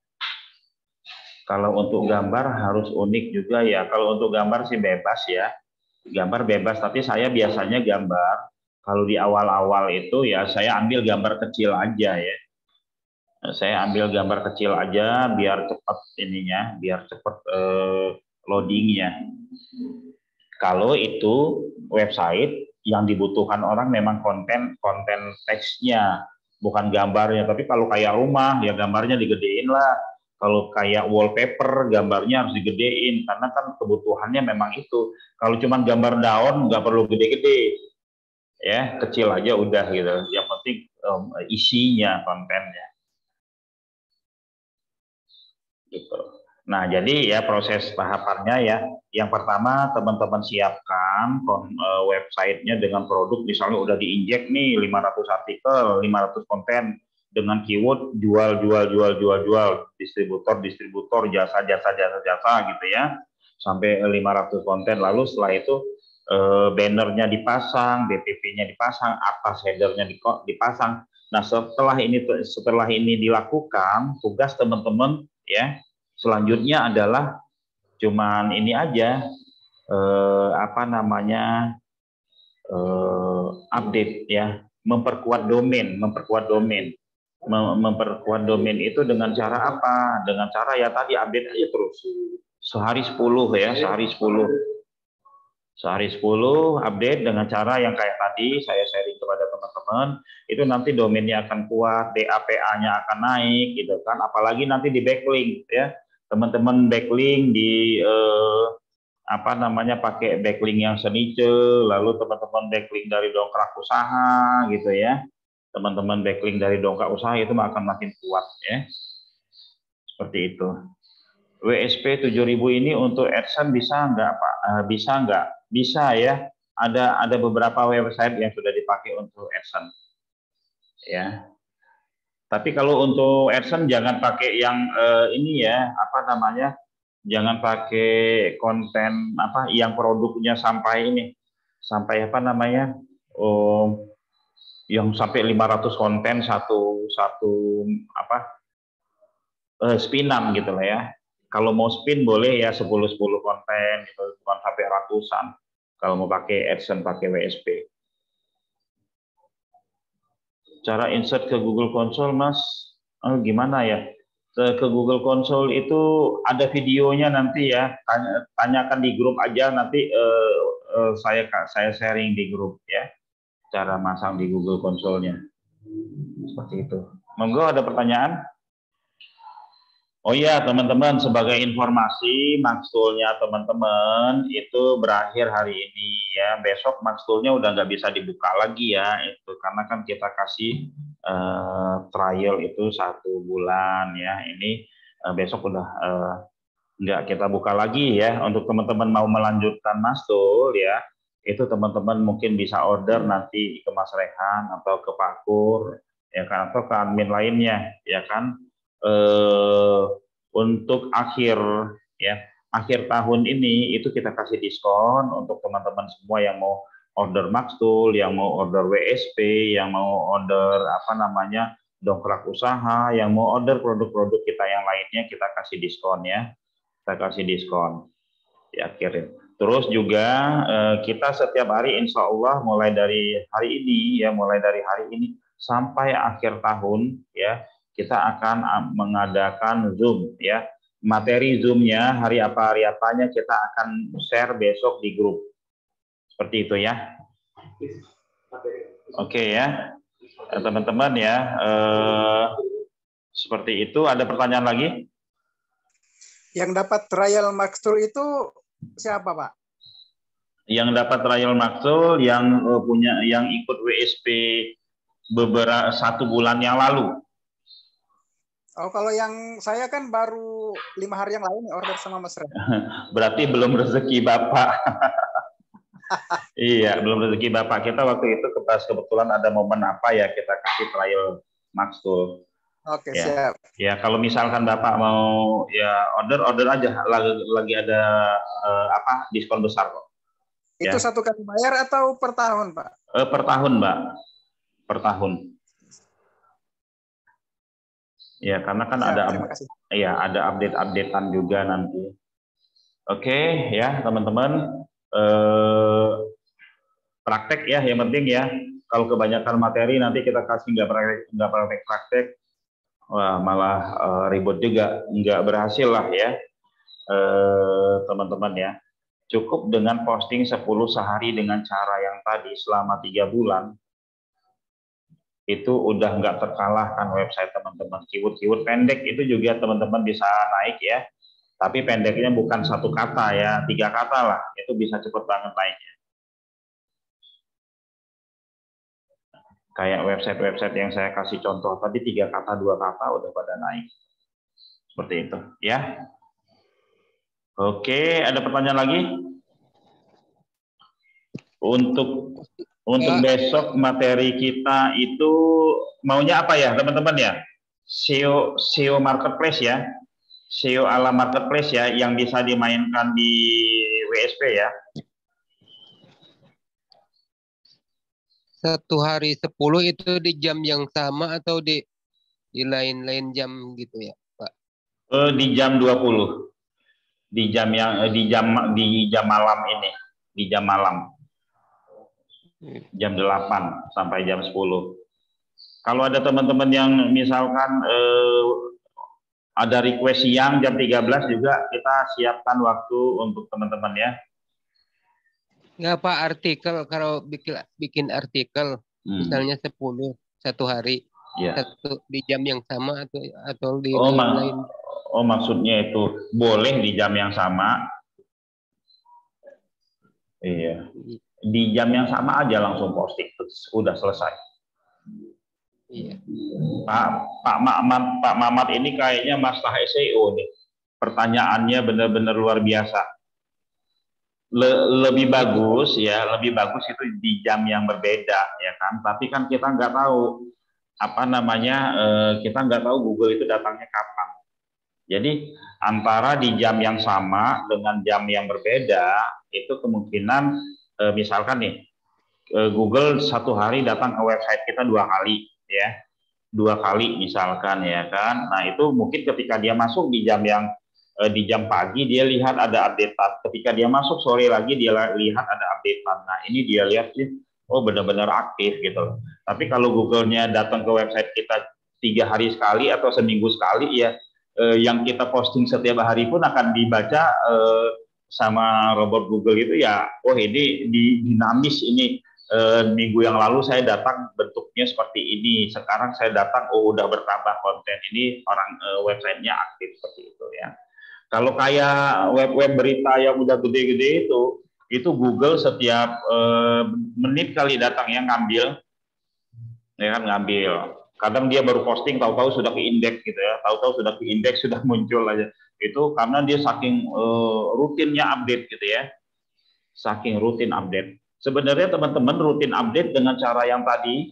Kalau untuk gambar harus unik juga ya. Kalau untuk gambar sih bebas ya. Gambar bebas, tapi saya biasanya gambar, kalau di awal-awal itu ya saya ambil gambar kecil aja ya. Saya ambil gambar kecil aja biar cepat ininya, biar cepat loadingnya. Kalau itu website yang dibutuhkan orang memang konten teksnya, bukan gambarnya. Tapi kalau kayak rumah ya gambarnya digedein lah. Kalau kayak wallpaper, gambarnya harus digedein, karena kan kebutuhannya memang itu. Kalau cuma gambar daun, nggak perlu gede-gede. Ya, kecil aja udah gitu. Yang penting isinya, kontennya. Gitu. Nah, jadi ya proses tahapannya ya. Yang pertama, teman-teman siapkan websitenya dengan produk, misalnya udah diinjek nih 500 artikel, 500 konten, dengan keyword jual, distributor, jasa gitu ya, sampai 500 konten. Lalu setelah itu bannernya dipasang, DPP-nya dipasang, atas headernya dipasang. Nah, setelah ini dilakukan, tugas teman-teman ya selanjutnya adalah cuman ini aja update ya, memperkuat domain. Memperkuat domain itu dengan cara apa? Dengan cara ya tadi update aja terus. Sehari 10 ya, sehari 10. Sehari 10 update dengan cara yang kayak tadi saya sharing kepada teman-teman, itu nanti domainnya akan kuat, DAPA-nya akan naik gitu kan, apalagi nanti di backlink ya. Teman-teman backlink di apa namanya pakai backlink yang senice, lalu teman-teman backlink dari dongkrak usaha gitu ya. Teman-teman backlink dari dongkrak usaha itu akan makin kuat ya. Seperti itu. WSP 7.000 ini untuk AdSense bisa nggak Pak? Bisa nggak? Bisa ya. Ada beberapa website yang sudah dipakai untuk AdSense. Ya. Tapi kalau untuk AdSense jangan pakai yang ini ya, apa namanya? Jangan pakai konten apa yang produknya sampai ini. Sampai apa namanya? Yang sampai 500 konten satu apa? Spinan gitu lah ya. Kalau mau spin boleh ya 10 konten gitu, bukan sampai ratusan. Kalau mau pakai AdSense pakai WSP. Cara insert ke Google Console, Mas, gimana ya? Ke Google Console itu ada videonya nanti ya. Tanyakan di grup aja nanti saya sharing di grup ya. Cara masang di Google Console-nya. Seperti itu. Monggo ada pertanyaan? Oh iya teman-teman, sebagai informasi Maxtool-nya teman-teman itu berakhir hari ini ya. Besok Maxtool-nya udah nggak bisa dibuka lagi ya, itu karena kan kita kasih trial itu 1 bulan ya. Ini besok udah nggak kita buka lagi ya. Untuk teman-teman mau melanjutkan Maxtool ya, itu teman-teman mungkin bisa order nanti ke Mas Rehan atau ke Pak Kur ya kan, atau ke admin lainnya ya kan. Untuk akhir tahun ini itu kita kasih diskon untuk teman-teman semua yang mau order Maxtool, yang mau order WSP, yang mau order apa namanya dongkrak usaha, yang mau order produk-produk kita yang lainnya, kita kasih diskon ya, kita kasih diskon di akhir. Terus juga kita setiap hari insya Allah mulai dari hari ini sampai akhir tahun ya, kita akan mengadakan Zoom ya. Materi Zoom-nya hari apanya kita akan share besok di grup. Seperti itu ya. Oke ya. Teman-teman ya. Seperti itu. Ada pertanyaan lagi? Yang dapat trial Maxtool itu siapa, Pak? Yang dapat trial Maxtool yang yang ikut WSP beberapa 1 bulan yang lalu. Oh, kalau yang saya kan baru 5 hari yang lalu nih order sama Mas Ren. Berarti belum rezeki Bapak. Iya, belum rezeki Bapak. Kita waktu itu kebetulan ada momen apa ya, kita kasih trial Maxtool. Oke, ya. Siap. Ya, kalau misalkan Bapak mau ya order aja, lagi ada apa diskon besar kok. Itu ya. 1 kali bayar atau per tahun, Pak? Per tahun, Mbak. Per tahun. Ya, karena kan ada update-updatean juga nanti. Oke, ya teman-teman. Praktek ya, yang penting ya. Kalau kebanyakan materi nanti kita kasih nggak praktek, wah malah ribut juga, nggak berhasil lah ya, teman-teman ya. Cukup dengan posting 10 sehari dengan cara yang tadi selama 3 bulan. Itu udah nggak terkalahkan website teman-teman. Keyword pendek itu juga teman-teman bisa naik ya. Tapi pendeknya bukan 1 kata ya, 3 kata lah. Itu bisa cepet banget naiknya. Kayak website-website yang saya kasih contoh tadi 3 kata, 2 kata udah pada naik. Seperti itu ya. Oke, ada pertanyaan lagi? Untuk besok materi kita itu maunya apa ya teman-teman ya? SEO marketplace ya, SEO ala marketplace ya, yang bisa dimainkan di WSP ya. 1 hari 10 itu di jam yang sama atau di lain-lain jam gitu ya, Pak? Di jam 20. Di jam malam ini, di jam malam. Jam 8 sampai jam 10. Kalau ada teman-teman yang misalkan ada request siang jam 13 juga, kita siapkan waktu untuk teman-teman ya. Nggak Pak, artikel kalau bikin artikel misalnya 10 satu hari, satu di jam yang sama atau di lain-lain. Oh, maksudnya itu boleh di jam yang sama. Iya. Di jam yang sama aja langsung posting, udah selesai. Iya. Pak Mamat ini kayaknya masalah SEO nih. Pertanyaannya benar-benar luar biasa. Lebih bagus itu di jam yang berbeda ya kan. Tapi kan kita nggak tahu kita nggak tahu Google itu datangnya kapan. Jadi antara di jam yang sama dengan jam yang berbeda itu kemungkinan misalkan nih Google satu hari datang ke website kita 2 kali ya, 2 kali misalkan ya kan. Nah itu mungkin ketika dia masuk di jam pagi dia lihat ada updatean. Ketika dia masuk sore lagi dia lihat ada updatean. Nah ini dia lihat sih, oh benar-benar aktif gitu. Tapi kalau Google-nya datang ke website kita 3 hari sekali atau seminggu sekali ya, yang kita posting setiap hari pun akan dibaca sama robot Google itu ya. Oh ini dinamis ini. Minggu yang lalu saya datang bentuknya seperti ini, sekarang saya datang udah bertambah konten ini, orang websitenya aktif seperti itu ya. Kalau kayak web berita yang udah gede-gede itu Google setiap menit kali datang yang ngambil, ya kan ngambil. Kadang dia baru posting, tahu-tahu sudah ke indeks gitu ya, tahu-tahu sudah ke indeks sudah muncul aja. Itu karena dia saking rutinnya update gitu ya, saking rutin update. Sebenarnya teman-teman rutin update dengan cara yang tadi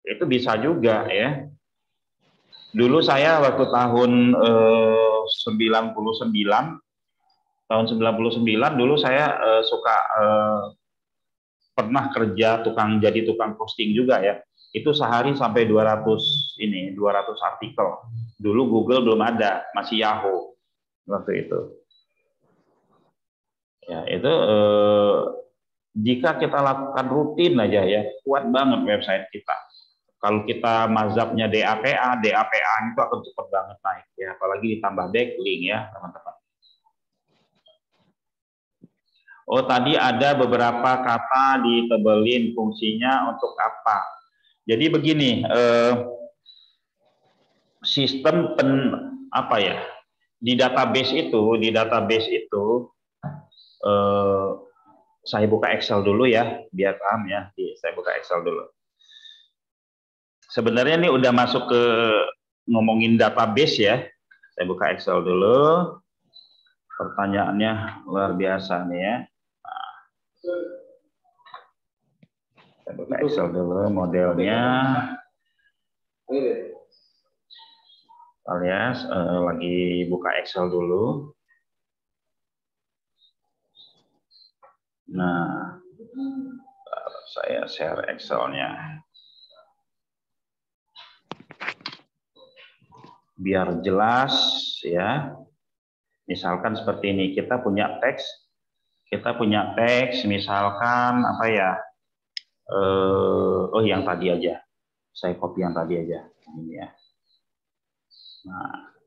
itu bisa juga ya. Dulu saya waktu tahun 99 dulu saya suka pernah kerja jadi tukang posting juga ya. Itu sehari sampai 200 artikel. Dulu Google belum ada, masih Yahoo waktu itu. Ya, itu jika kita lakukan rutin aja ya, kuat banget website kita. Kalau kita mazhabnya DAPA itu akan cepat banget naik ya, apalagi ditambah backlink ya, teman-teman. Oh, tadi ada beberapa kata ditebelin, fungsinya untuk apa? Jadi begini, sistem di database itu saya buka Excel dulu ya, biar paham ya. Saya buka Excel dulu. Sebenarnya ini udah masuk ke ngomongin database ya. Saya buka Excel dulu. Pertanyaannya luar biasa nih ya. Nah, saya buka Excel dulu modelnya. Alias lagi buka Excel dulu. Nah, saya share Excel-nya. Biar jelas ya. Misalkan seperti ini, kita punya teks misalkan apa ya? Yang tadi aja. Saya copy yang tadi aja. Ini ya. Nah,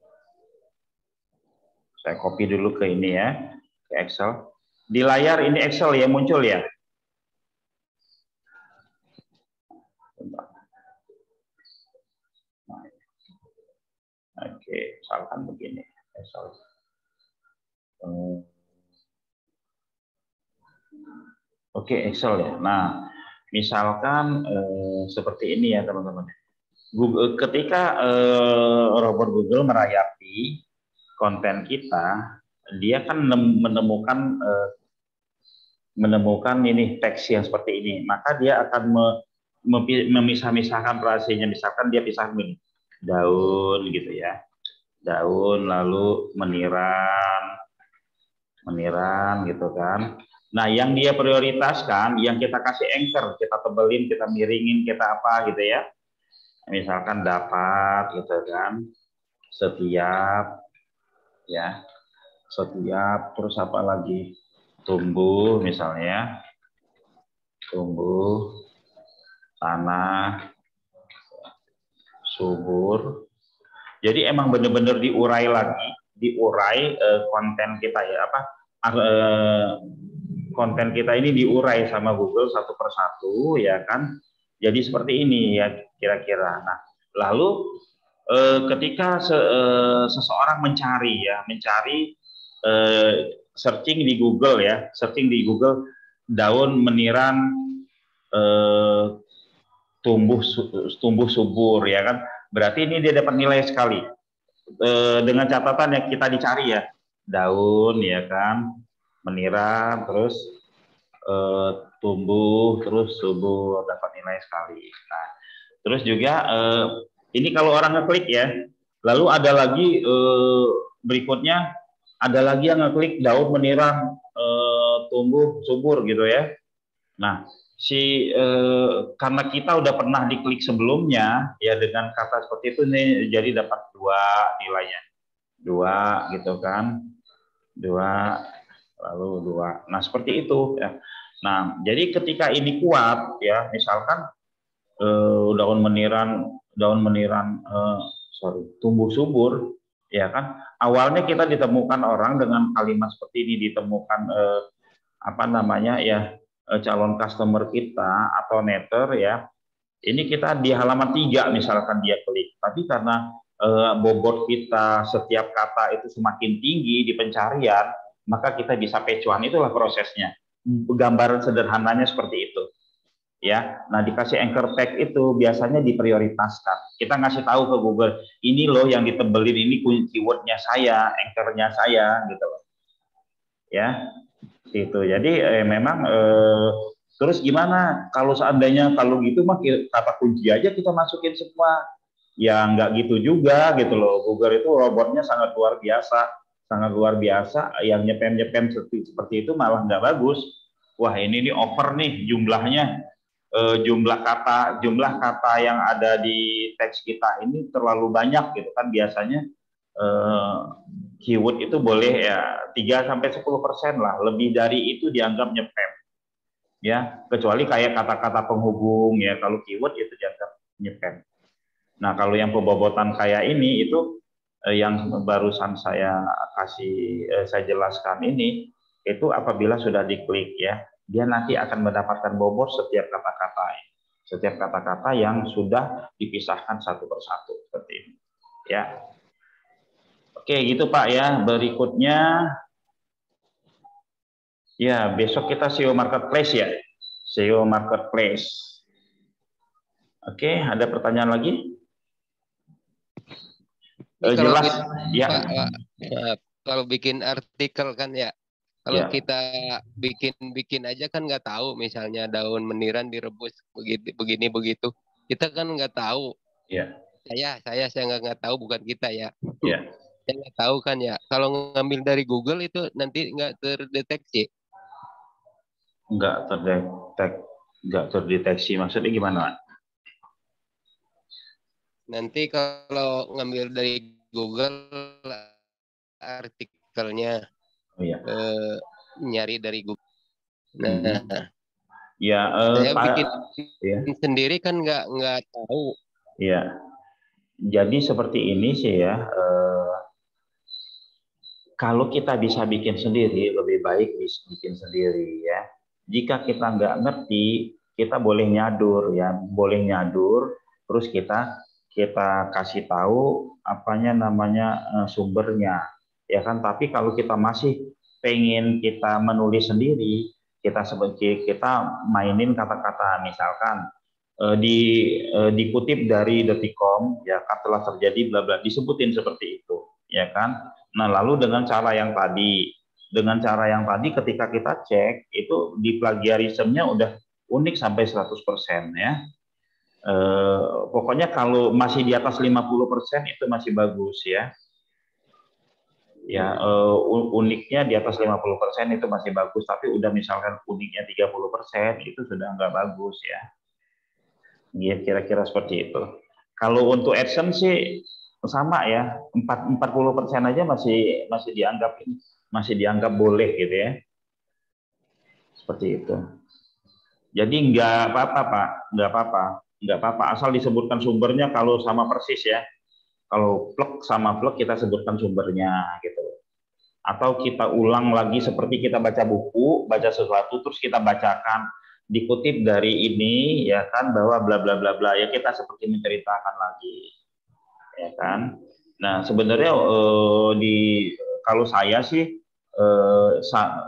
saya copy dulu ke ini ya, ke Excel. Di layar ini Excel ya muncul ya. Nah, oke, misalkan begini Excel. Oke, Excel ya. Nah, misalkan seperti ini ya teman-teman. Ketika robot Google merayapi konten kita, dia kan menemukan ini teks yang seperti ini, maka dia akan memisah-misahkan prasenya. Misalkan dia pisah begini, daun gitu ya, daun lalu meniran gitu kan. Nah, yang dia prioritaskan, yang kita kasih anchor, kita tebelin, kita miringin, kita apa gitu ya. Misalkan dapat gitu kan, setiap terus apa lagi, tumbuh misalnya, tumbuh tanah subur. Jadi emang benar-benar diurai konten kita ya, konten kita ini diurai sama Google satu persatu, ya kan? Jadi seperti ini ya kira-kira. Nah, lalu ketika seseorang mencari searching di Google ya, searching di Google daun meniran tumbuh subur ya kan, berarti ini dia dapat nilai sekali dengan catatan yang kita dicari ya, daun ya kan meniran terus tumbuh terus subur dapat nilai sekali. Nah, terus juga ini kalau orang ngeklik ya, lalu ada lagi berikutnya ada lagi yang ngeklik daun meniran tumbuh subur gitu ya. Nah, karena kita udah pernah diklik sebelumnya ya dengan kata seperti itu nih, jadi dapat 2 nilainya, 2 gitu kan, 2 lalu 2. Nah seperti itu ya. Nah jadi ketika ini kuat ya, misalkan daun meniran tumbuh subur ya kan, awalnya kita ditemukan orang dengan kalimat seperti ini, ditemukan apa namanya ya, calon customer kita atau netter ya, ini kita di halaman 3 misalkan dia klik, tapi karena bobot kita setiap kata itu semakin tinggi di pencarian, maka kita bisa pecuan. Itulah prosesnya, gambaran sederhananya seperti itu ya. Nah dikasih anchor tag itu biasanya diprioritaskan, kita ngasih tahu ke Google, ini loh yang ditebelin, ini keywordnya saya, anchornya saya gitu loh ya. Itu jadi memang terus gimana kalau seandainya kalau gitu mah kata kunci aja kita masukin semua, ya nggak gitu juga gitu loh. Google itu robotnya sangat luar biasa, yang nyepam seperti itu malah nggak bagus. Wah ini nih over nih jumlahnya, jumlah kata yang ada di teks kita ini terlalu banyak gitu kan. Biasanya keyword itu boleh ya 3-10% lah, lebih dari itu dianggap nyepam ya, kecuali kayak kata-kata penghubung ya, kalau keyword itu dianggap nyepam. Nah kalau yang pembobotan kayak ini itu yang barusan saya jelaskan ini, itu apabila sudah diklik ya, dia nanti akan mendapatkan bobot setiap kata-kata yang sudah dipisahkan satu persatu seperti ini ya. Oke gitu Pak ya. Berikutnya ya, besok kita SEO Marketplace ya, SEO Marketplace. Oke, ada pertanyaan lagi? Jelas ya. Kalau bikin artikel kan ya, kalau kita bikin aja kan nggak tahu, misalnya daun meniran direbus begini begitu, kita kan nggak tahu. Ya. Saya nggak tahu, bukan kita ya. Ya. Saya nggak tahu kan ya. Kalau ngambil dari Google itu nanti nggak terdeteksi. Nggak terdeteksi maksudnya gimana? Nanti kalau ngambil dari Google artikelnya, nyari dari Google. Nah, ya saya bikin sendiri kan nggak tahu. Ya, jadi seperti ini sih ya. Kalau kita bisa bikin sendiri, lebih baik bikin sendiri ya. Jika kita nggak ngerti, kita boleh nyadur ya, terus kita kasih tahu sumbernya ya kan. Tapi kalau kita masih pengen kita menulis sendiri, kita mainin kata-kata, misalkan dikutip dari Detik.com ya, telah terjadi bla bla, disebutin seperti itu ya kan. Nah lalu dengan cara yang tadi ketika kita cek itu di plagiarismenya udah unik sampai 100% ya. Pokoknya kalau masih di atas 50% itu masih bagus ya. Ya uniknya di atas 50% itu masih bagus, tapi udah misalkan uniknya 30% itu sudah nggak bagus ya. Ya kira-kira seperti itu. Kalau untuk AdSense sih sama ya, 40% aja masih dianggap boleh gitu ya. Seperti itu. Jadi nggak apa-apa Pak, nggak apa-apa asal disebutkan sumbernya kalau sama persis ya. Kalau plug sama plug kita sebutkan sumbernya gitu. atau kita ulang lagi seperti kita baca buku, baca sesuatu terus kita bacakan, dikutip dari ini ya kan, bahwa bla bla bla bla, ya kita seperti menceritakan lagi, ya kan. Nah sebenarnya kalau saya sih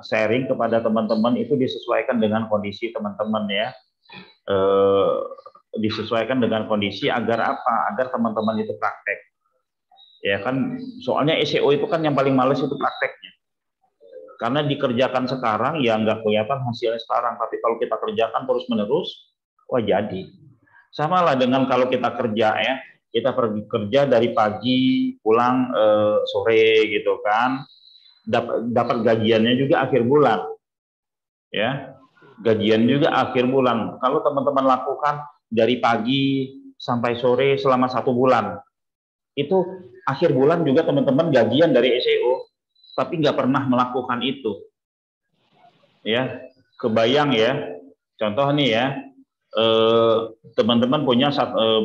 sharing kepada teman-teman itu disesuaikan dengan kondisi teman-teman ya, disesuaikan dengan kondisi agar apa? Agar teman-teman itu praktek. Ya kan, soalnya SEO itu kan yang paling males itu prakteknya. Karena dikerjakan sekarang ya nggak kelihatan hasilnya sekarang, tapi kalau kita kerjakan terus-menerus, wah jadi. Sama lah dengan kalau kita kerja ya, kita pergi kerja dari pagi, pulang sore gitu kan, dapat gajiannya juga akhir bulan. Ya, gajian juga akhir bulan. Kalau teman-teman lakukan dari pagi sampai sore selama 1 bulan, itu akhir bulan juga teman-teman gajian dari SEO, tapi nggak pernah melakukan itu. Ya, kebayang ya. Contoh nih ya, teman-teman punya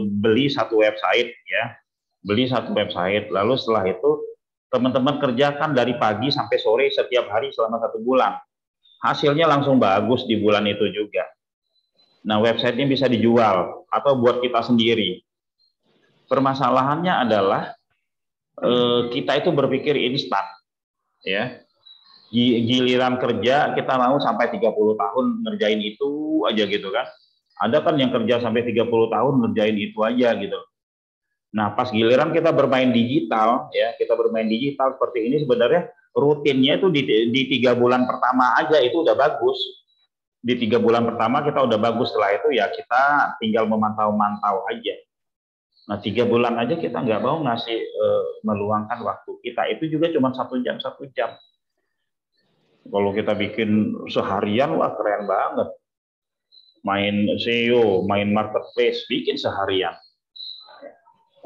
beli satu website ya, beli satu website, lalu setelah itu teman-teman kerjakan dari pagi sampai sore setiap hari selama 1 bulan. Hasilnya langsung bagus di bulan itu juga. Nah, websitenya bisa dijual atau buat kita sendiri. Permasalahannya adalah kita itu berpikir instan, ya. Giliran kerja kita mau sampai 30 tahun ngerjain itu aja gitu kan. Ada kan yang kerja sampai 30 tahun ngerjain itu aja gitu. Nah, pas giliran kita bermain digital, ya kita bermain digital seperti ini sebenarnya rutinnya itu di 3 bulan pertama aja itu udah bagus. Di 3 bulan pertama kita udah bagus, setelah itu ya kita tinggal memantau-mantau aja. Nah 3 bulan aja kita nggak mau ngasih meluangkan waktu kita, itu juga cuma 1 jam 1 jam. Kalau kita bikin seharian, wah keren banget. Main SEO, main marketplace, bikin seharian.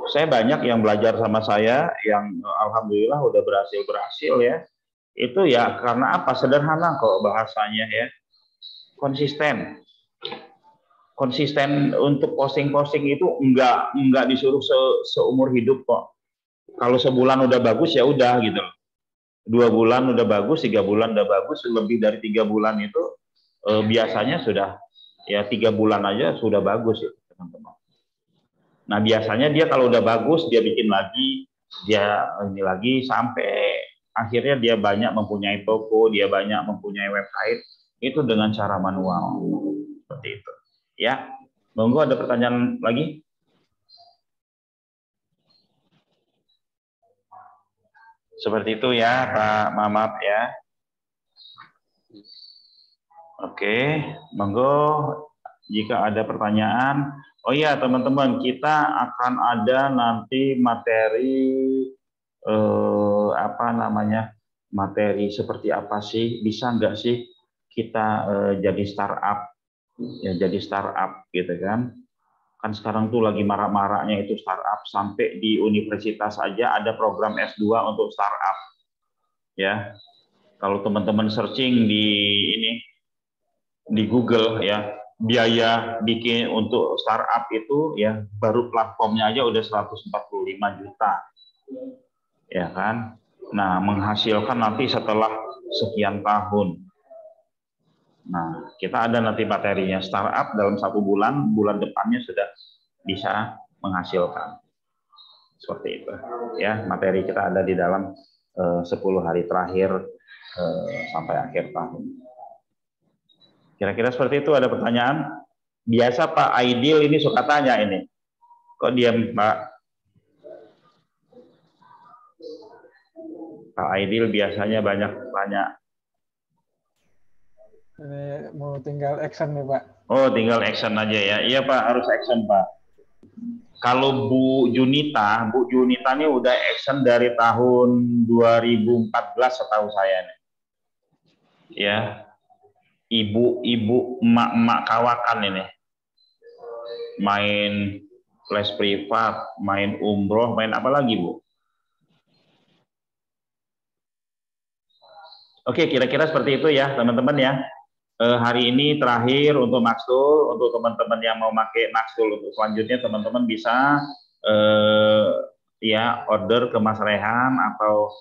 Saya banyak yang belajar sama saya, yang alhamdulillah udah berhasil ya. Itu ya karena apa? Sederhana kok bahasanya ya. Konsisten. Konsisten untuk posting-posting itu enggak disuruh seumur hidup kok. Kalau sebulan udah bagus ya udah gitu. 2 bulan udah bagus, 3 bulan udah bagus, lebih dari 3 bulan itu biasanya sudah ya 3 bulan aja sudah bagus ya teman-teman. Nah biasanya dia kalau udah bagus dia bikin lagi, dia ini lagi sampai akhirnya dia banyak mempunyai toko, dia banyak mempunyai website itu dengan cara manual seperti itu. Ya, monggo ada pertanyaan lagi? Seperti itu ya Pak Mamat ya. Oke, monggo jika ada pertanyaan. Oh iya teman-teman, kita akan ada nanti materi materi seperti apa sih? Bisa nggak sih kita jadi startup? Ya jadi startup gitu kan. Kan sekarang tuh lagi marak-maraknya itu startup, sampai di universitas aja ada program S2 untuk startup. Ya. Kalau teman-teman searching di Google ya, biaya bikin untuk startup itu ya baru platformnya aja udah 145 juta. Ya kan? Nah, menghasilkan nanti setelah sekian tahun. Nah, kita ada nanti materinya startup dalam 1 bulan, bulan depannya sudah bisa menghasilkan. Seperti itu. Ya, materi kita ada di dalam 10 hari terakhir sampai akhir tahun. Kira-kira seperti itu. Ada pertanyaan? Biasa Pak Aidil ini suka tanya ini. Kok diam Pak? Pak Aidil biasanya banyak tanya. Ini mau tinggal action nih Pak. Oh, tinggal action aja ya. Iya Pak, harus action Pak. Kalau Bu Junita ini udah action dari tahun 2014 setahu saya nih. Ya. Ibu-ibu, emak-emak kawakan ini. Main les privat, main umroh, main apa lagi Bu? Oke, kira-kira seperti itu ya teman-teman ya. Hari ini terakhir untuk Maxtool, untuk teman-teman yang mau pakai Maxtool untuk selanjutnya teman-teman bisa ya order ke Mas Rehan atau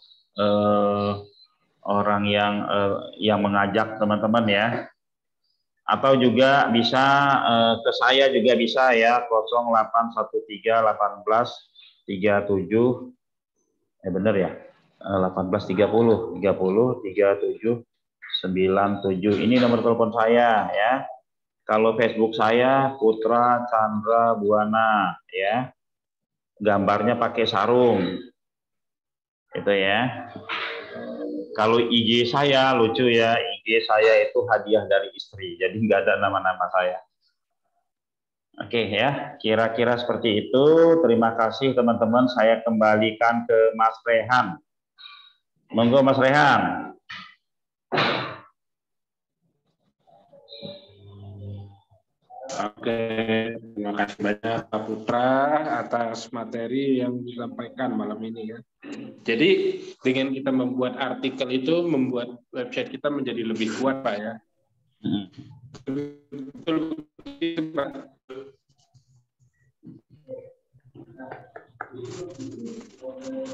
orang yang mengajak teman-teman ya. Atau juga bisa ke saya juga bisa ya, 08131837 benar ya, 1830 37 97. Ini nomor telepon saya ya. Kalau Facebook saya Putra Chandra Buana ya. Gambarnya pakai sarung. Itu ya. Kalau IG saya lucu ya, IG saya itu hadiah dari istri, jadi nggak ada nama-nama saya. Oke ya, kira-kira seperti itu. Terima kasih teman-teman, saya kembalikan ke Mas Rehan. Monggo Mas Rehan. Oke, terima kasih banyak Pak Putra atas materi yang disampaikan malam ini ya. Jadi dengan kita membuat artikel itu membuat website kita menjadi lebih kuat Pak ya. Betul, Pak.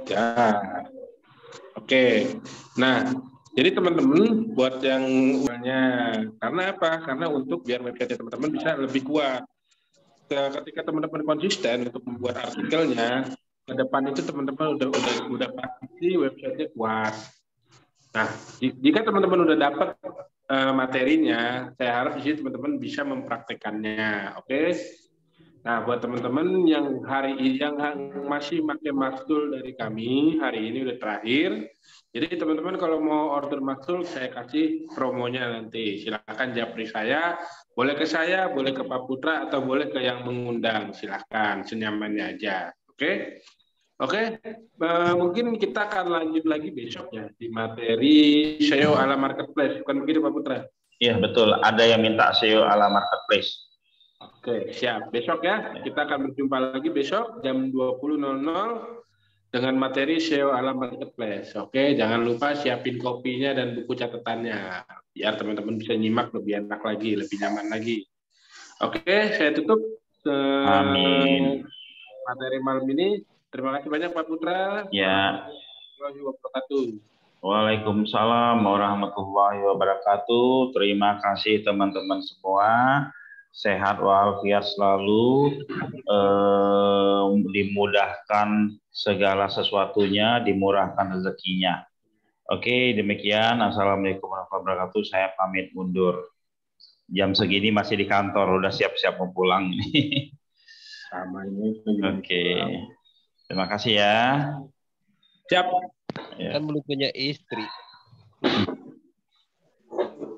Ya, oke. Nah, jadi teman-teman buat yang karena apa? Karena untuk biar website teman-teman bisa lebih kuat. Ketika teman-teman konsisten untuk membuat artikelnya, ke depan itu teman-teman udah pasti websitenya kuat. Nah, jika teman-teman udah dapat materinya, saya harap di sini teman-teman bisa mempraktekannya, oke? Nah, buat teman-teman yang masih pakai matkul dari kami, hari ini udah terakhir. Jadi teman-teman kalau mau order matkul, saya kasih promonya nanti. Silakan japri saya, boleh ke saya, boleh ke Pak Putra, atau boleh ke yang mengundang. Silakan, senyamannya aja. Oke? Oke, mungkin kita akan lanjut lagi besok ya di materi SEO ala marketplace. Bukan begitu Pak Putra? Iya betul, ada yang minta SEO ala marketplace. Oke, siap. Besok ya, kita akan berjumpa lagi besok jam 20.00 dengan materi SEO ala marketplace. Oke, jangan lupa siapin kopinya dan buku catatannya. Biar teman-teman bisa nyimak lebih enak lagi, lebih nyaman lagi. Oke, saya tutup Amin. Materi malam ini. Terima kasih banyak Pak Putra. Ya. Warahmatullahi wabarakatuh. Waalaikumsalam warahmatullahi wabarakatuh. Terima kasih teman-teman semua. Sehat walafiat selalu, dimudahkan segala sesuatunya, dimurahkan rezekinya. Oke, demikian. Assalamualaikum warahmatullahi wabarakatuh. Saya pamit mundur. Jam segini masih di kantor, udah siap-siap mau pulang. Sama ini. Oke. Terima kasih ya. Siap. Kan belum punya istri.